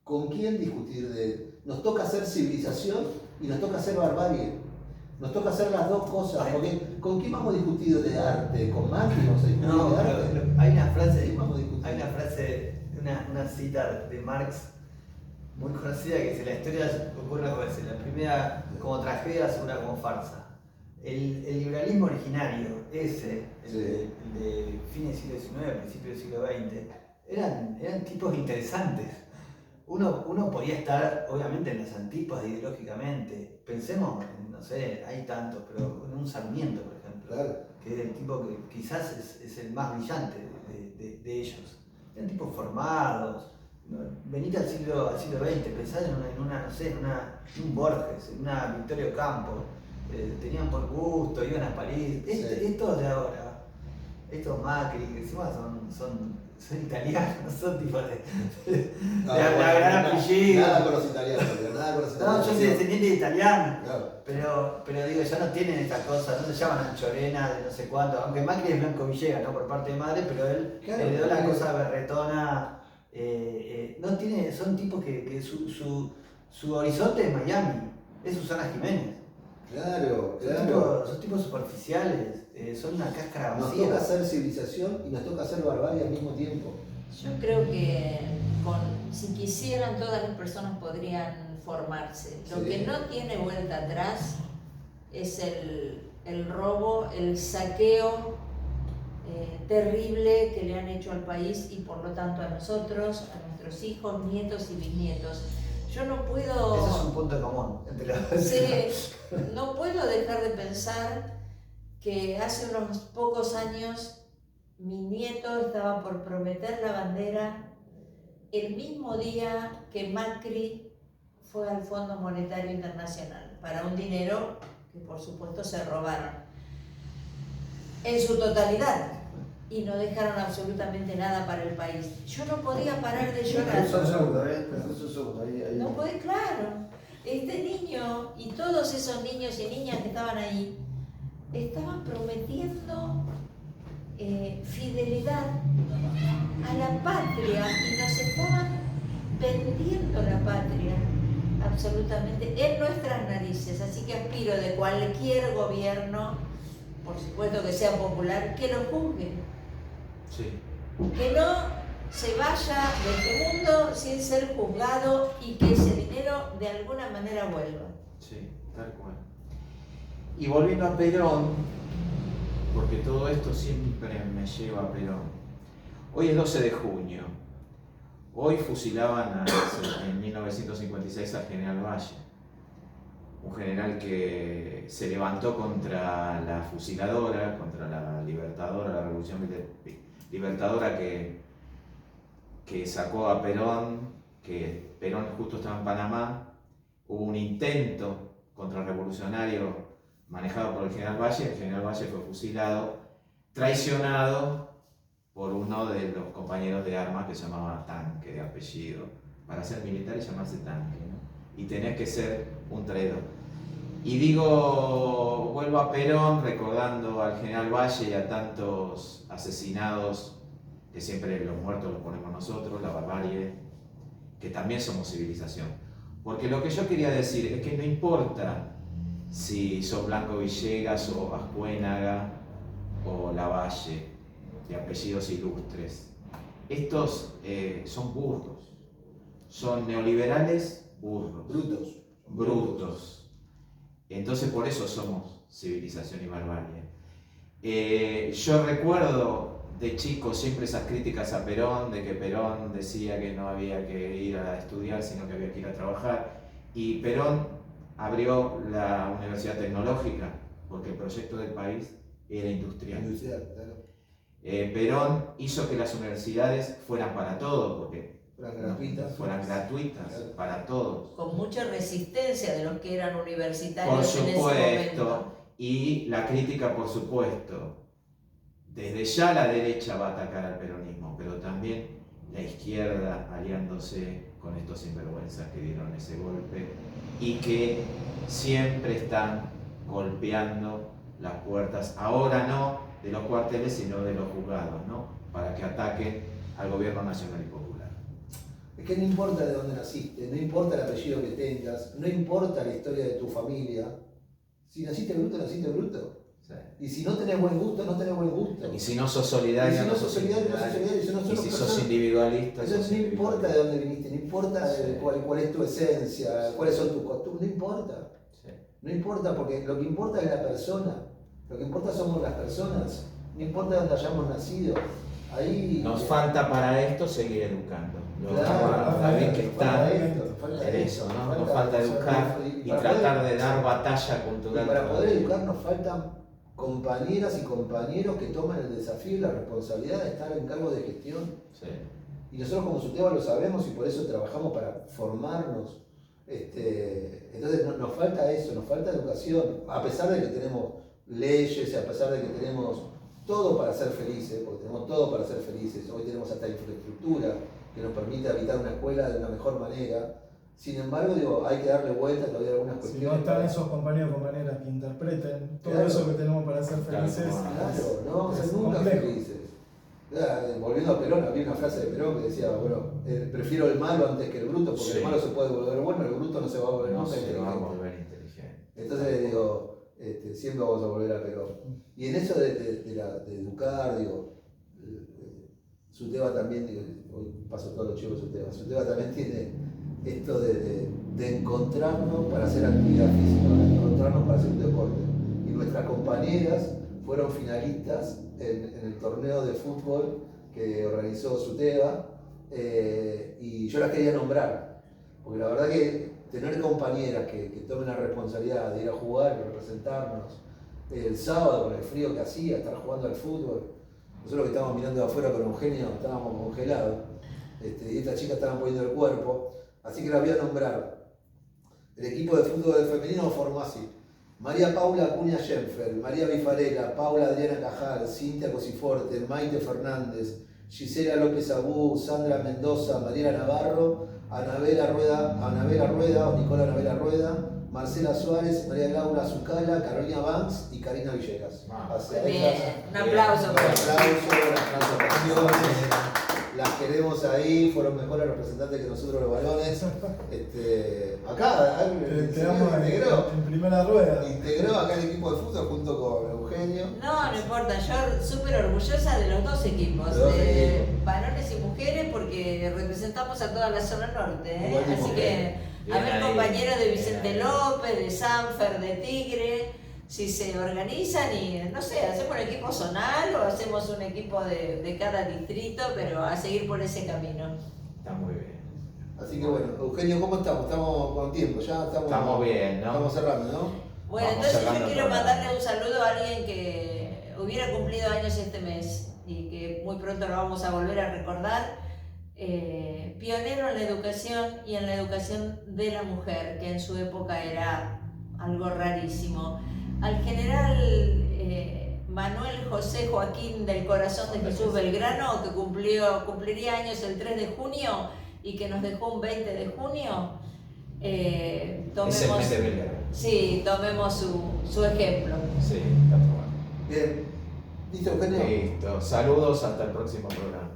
con quién discutir nos toca hacer civilización y nos toca hacer barbarie, nos toca hacer las dos cosas, porque ¿con quién vamos a discutir de arte? ¿Con Macri vamos a discutir de arte? Hay una frase, una cita de Marx muy conocida que dice: la historia ocurre dos veces, la primera como tragedia, la segunda como farsa. El liberalismo originario, ese, el de fines del siglo XIX, principios del siglo XX, eran tipos interesantes. Uno podía estar, obviamente, en las antípodas ideológicamente. Pensemos, no sé, hay tantos, pero en un Sarmiento, por ejemplo, Claro. que es el tipo que quizás es el más brillante de ellos. Eran tipos formados. Venite al siglo XX, pensá en un Borges, en una Victoria Ocampo. Tenían por gusto, iban a París. Estos de ahora, estos Macri, que encima son italianos, no son tipos de gran apellido. Nada con los italianos, nada con los italianos. No, yo soy descendiente de italiano, claro. pero digo, ya no tienen estas cosas, no se llaman Anchorena de no sé cuánto, aunque Macri es Blanco Villegas, ¿no? Por parte de madre, pero él heredó la cosa berretona. No tiene, son tipos que su horizonte es Miami, es Susana Jiménez. Claro. Son tipos superficiales, son una cáscara vacía. Nos toca hacer civilización y nos toca hacer barbarie al mismo tiempo. Yo creo que si quisieran, todas las personas podrían formarse. Lo que no tiene vuelta atrás es el robo, el saqueo terrible que le han hecho al país y por lo tanto a nosotros, a nuestros hijos, nietos y bisnietos. Yo no puedo... Eso es un punto común entre los dos. Sí, no puedo dejar de pensar que hace unos pocos años mi nieto estaba por prometer la bandera el mismo día que Macri fue al Fondo Monetario Internacional para un dinero que por supuesto se robaron en su totalidad y no dejaron absolutamente nada para el país. Yo no podía parar de llorar. No podía, claro. Este niño y todos esos niños y niñas que estaban ahí estaban prometiendo fidelidad a la patria y nos estaban vendiendo la patria absolutamente en nuestras narices. Así que aspiro de cualquier gobierno, por supuesto que sea popular, que lo juzgue. Sí. Que no se vaya de este mundo sin ser juzgado y que ese dinero de alguna manera vuelva. Sí, tal cual. Y volviendo a Perón, porque todo esto siempre me lleva a Perón. Hoy es 12 de junio. Hoy fusilaban en 1956 al general Valle, un general que se levantó contra la fusiladora, contra la libertadora, la revolución libertadora que sacó a Perón, que Perón justo estaba en Panamá. Hubo un intento contrarrevolucionario manejado por el general Valle fue fusilado, traicionado por uno de los compañeros de armas que se llamaba Tanque, de apellido. Para ser militar y llamarse Tanque, ¿no? Y tenés que ser un traidor. Y digo, vuelvo a Perón recordando al general Valle y a tantos asesinados, que siempre los muertos los ponemos nosotros, la barbarie, que también somos civilización. Porque lo que yo quería decir es que no importa si sos Blanco Villegas o Ascuénaga o Lavalle, de apellidos ilustres. Estos son burros, son neoliberales burros. Brutos. Entonces por eso somos civilización y barbarie. Yo recuerdo de chico siempre esas críticas a Perón, de que Perón decía que no había que ir a estudiar, sino que había que ir a trabajar. Y Perón abrió la Universidad Tecnológica, porque el proyecto del país era industrial. Claro. Perón hizo que las universidades fueran para todos, porque fueran gratuitas claro, para todos. Con mucha resistencia de los que eran universitarios Por en ese supuesto, momento. y la crítica, por supuesto. Desde ya la derecha va a atacar al peronismo, pero también la izquierda aliándose con estos sinvergüenzas que dieron ese golpe y que siempre están golpeando las puertas, ahora no de los cuarteles, sino de los juzgados, ¿no? Para que ataquen al gobierno nacional y popular. Es que no importa de dónde naciste, no importa el apellido que tengas, no importa la historia de tu familia. Si naciste bruto, naciste bruto. Sí. Y si no tenés buen gusto, no tenés buen gusto. Y si no sos solidario, no sos solidario, no sos solidario. Y si sos individualista, entonces no importa de dónde viniste, no importa cuál es tu esencia, cuáles son tus costumbres, no importa. Sí. No importa, porque lo que importa es la persona. Lo que importa somos las personas. No importa dónde hayamos nacido. Ahí nos falta para esto seguir educando. Claro, David que está falta en eso, ¿no? Nos falta educar y tratar de dar batalla cultural. Y para poder educar nos faltan compañeras y compañeros que toman el desafío y la responsabilidad de estar en cargo de gestión. Sí. Y nosotros como SUTEBA lo sabemos y por eso trabajamos para formarnos. Entonces nos falta eso, nos falta educación, a pesar de que tenemos leyes, a pesar de que tenemos todo para ser felices, porque tenemos todo para ser felices. Hoy tenemos hasta infraestructura que nos permite habitar una escuela de una mejor manera. Sin embargo, digo, hay que darle vuelta todavía a algunas cuestiones. Si no están esos compañeros y compañeras que interpreten todo eso que tenemos para ser felices. Claro, no vamos a ser nunca felices. Volviendo a Perón, había una frase de Perón que decía, bueno, prefiero el malo antes que el bruto, porque el malo se puede volver bueno, el bruto no se va a volver nunca inteligente. Entonces digo, siempre vamos a volver a Perón. Y en eso de educar, digo, SUTEBA también, digo, hoy paso todos los chicos de SUTEBA también tiene esto de encontrarnos para hacer actividad física, de encontrarnos para hacer un deporte. Y nuestras compañeras fueron finalistas en el torneo de fútbol que organizó SUTEBA, y yo las quería nombrar, porque la verdad que tener compañeras que tomen la responsabilidad de ir a jugar, de representarnos, el sábado con el frío que hacía, estar jugando al fútbol, nosotros que estábamos mirando de afuera con Eugenio estábamos congelados, y estas chicas estaban poniendo el cuerpo, así que las voy a nombrar. El equipo de fútbol femenino formó así: María Paula Acuña Schenfer, María Bifarela, Paula Adriana Cajal, Cintia Cosiforte, Maite Fernández, Gisela López Abú, Sandra Mendoza, Mariela Navarro, Anabela Rueda o Nicola Anabela Rueda, Marcela Suárez, María Laura Azucala, Carolina Banks y Karina Villegas. Bien, un aplauso. Un aplauso, las presentaciones, las que queremos ahí, fueron mejores representantes que nosotros los varones. Acá, te damos en primera rueda. Integró acá el equipo de fútbol junto con Eugenio. No importa, yo súper orgullosa de los dos equipos, de varones y mujeres, porque representamos a toda la zona norte, ¿eh? Así que, a ver, compañeros de Vicente López, de Sanfer, de Tigre, si se organizan y, no sé, hacemos un equipo zonal o hacemos un equipo de cada distrito, pero a seguir por ese camino. Está muy bien. Así que bueno, Eugenio, ¿cómo estamos? Estamos con tiempo, ya estamos bien, ¿no? Estamos cerrando, ¿no? Bueno, Vamos entonces cerrando yo quiero el programa. mandarle un saludo a alguien que hubiera cumplido años este mes y que muy pronto lo vamos a volver a recordar. Pionero en la educación y en la educación de la mujer, que en su época era algo rarísimo. Al general Manuel José Joaquín del Corazón de Jesús Belgrano, que cumpliría años el 3 de junio y que nos dejó un 20 de junio, tomemos, sí, tomemos su ejemplo. Sí, está bueno. Bien. ¿Listo, Eugenio? Listo. Saludos, hasta el próximo programa.